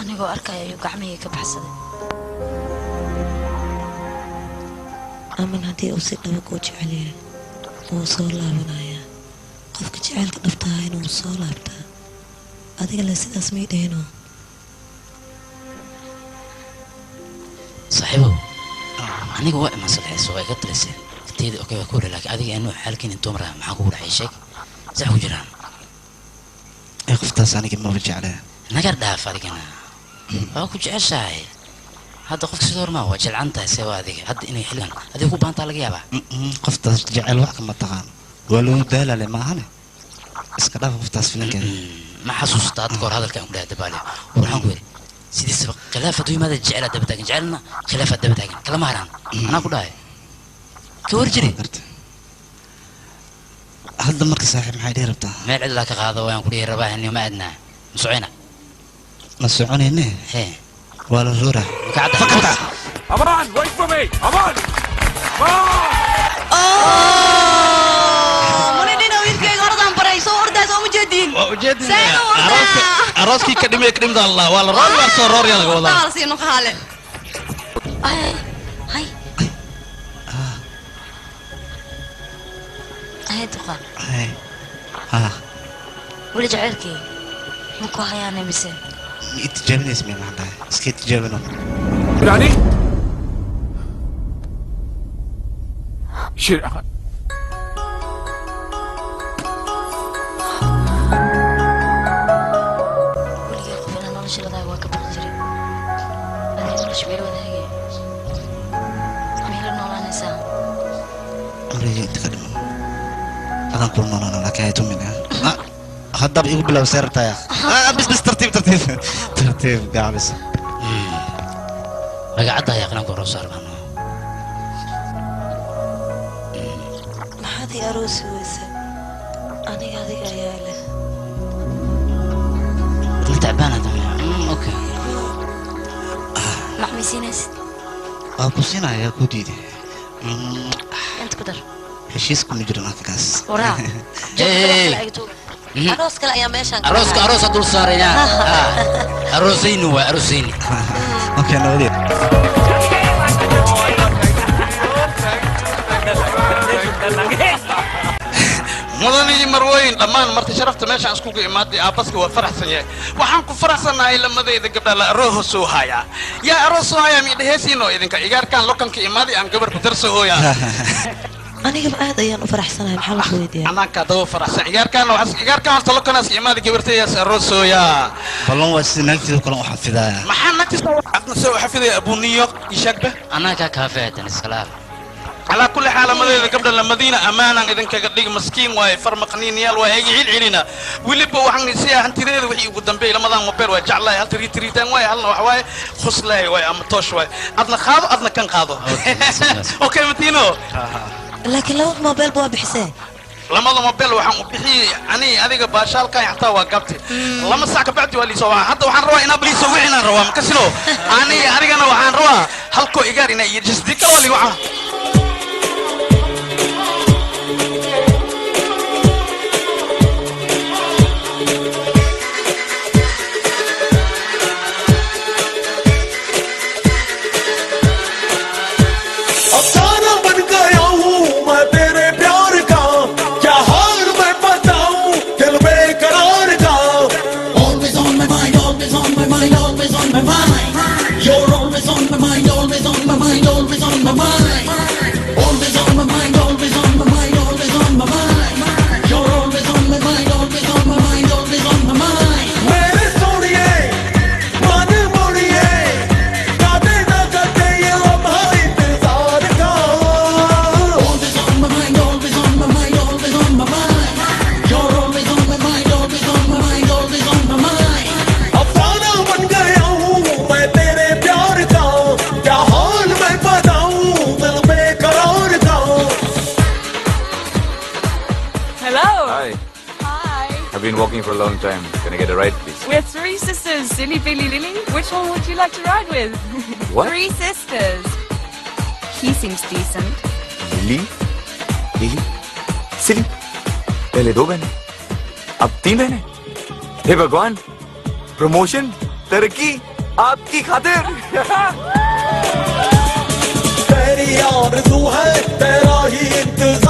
anigoo arkaya ayuu gacmihii ka baxsaday aman haddii uu si dhaba kuu jecel yahay wuu soo laabanayaa qofka jacaylka dhabtaha inuu soo laabtaa adiga le sidaas may dhehino صاحبه أنا جوا ما صلح سواء قلت لسه تيجي أوكي بقول لك هذه إنه حالك إن تومرها معك ولا عيشك زحوا جيران اخفتاس أنا كم برجع عليه نقدر ده فارق أنا أكو جعل شاي هذا قف صدور ما هو جل عنده سوا هذه هذا إنه يحلن هذا هو بانت على جيابه قفتاس جعل واحد ما تغان ولو دال لما هنا اسكده قفتاس فينا كده ما حسوس تذكر هذا الكلام ده دبالي وراح نقول سيدي سبق خلافة دوي ماذا جعل دبتاعن جعلنا خلافة دبتاعن كلام هران أنا أقول هاي كورجري هذا مركز صاحب محيدي ربطه ما العد لك هذا وين كوري رباه إني ما عدنا مسوعنا مسوعني هنا هي ولا زورة فقط أمان wait for me أمان وجدنا أراضي كدمة كدمة ده الله ولا رأي ولا صرار يلا والله تعال سينو خالد هاي هاي دقة هاي ولا جعلكي مكو هيانا مسين يتجابني اسمي معنا سكيت تجابنا يعني شير عمري تكلم هذا كل مرة أنا لكن يتومنا هذا بيقول بلا وسير تايا بس ترتيب ترتيب قاعد بس قاعد يا قناة قرص أربعة ما حد يروس ويسه أنا قاعد يقايله أنت تعبانة تمام أوكي maxmaysiinaysid waa ku siinayaa ku diiday inta ku dar heshiis kuma jirin halkaas waraa aroos kale ayaa meeshan aroos dul saaraya aroosayni waa aroosayni okay nabadii mudanii marweyn dhammaan marti sharafta meeshaan iskugu imaaday aabaska waa faraxsan yahay waxaan ku faraxsanahay lamadayda gabdha la aroos soo haya yaa aroos soo haya mi dhaheesiino idinka igaarkan lokanka imaaday aan gabar ku darso hooya aniga aad ayaan u faraxsanahay maxaa la weydiiyay anaka daba faraxsan igaarkan horta lokanaas imaaday gabartayaas aroos hooya ballan waa si nagtiisa kala u xafidaa maxaa nagtiisa adna soo xafiday abuniyo ishagba anaka kaafeetan iskalaar على كل حال مدينة قبل المدينة أمانة إذا كقديم مسكين وفرمقنين يال وهيجي علينا واللي بوحنا سيا أنت ريد وحي قدام بي لما ذا مبير وجعل هل تري تريتان واي هل وحواي خصله واي أمطوش واي أدنى خاضو أدنى كان خاضو أوكي متينو لكن لو موبيل بوا بحسين لما ذا مبير وحن بحي أني هذيك باشال كان يحتوى وقبتي لما ساك بعدي واللي سوا حتى وحن روا إنا بلي سوينا روا مكسلو أني هذيك أنا وحن روا هلكو إيجارنا يجسدك واللي وحن Been walking for a long time. Can I get a ride, please? We're three sisters, Silly, Billy, Lily. Which one would you like to ride with? What? Three sisters. He seems decent. Lily? Lily? Silly? पहले दो बहनें, अब तीन बहनें। हे भगवान, प्रमोशन, तरक्की, आपकी खातिर। तेरी आरज़ू है, तेरा ही इंतज़ार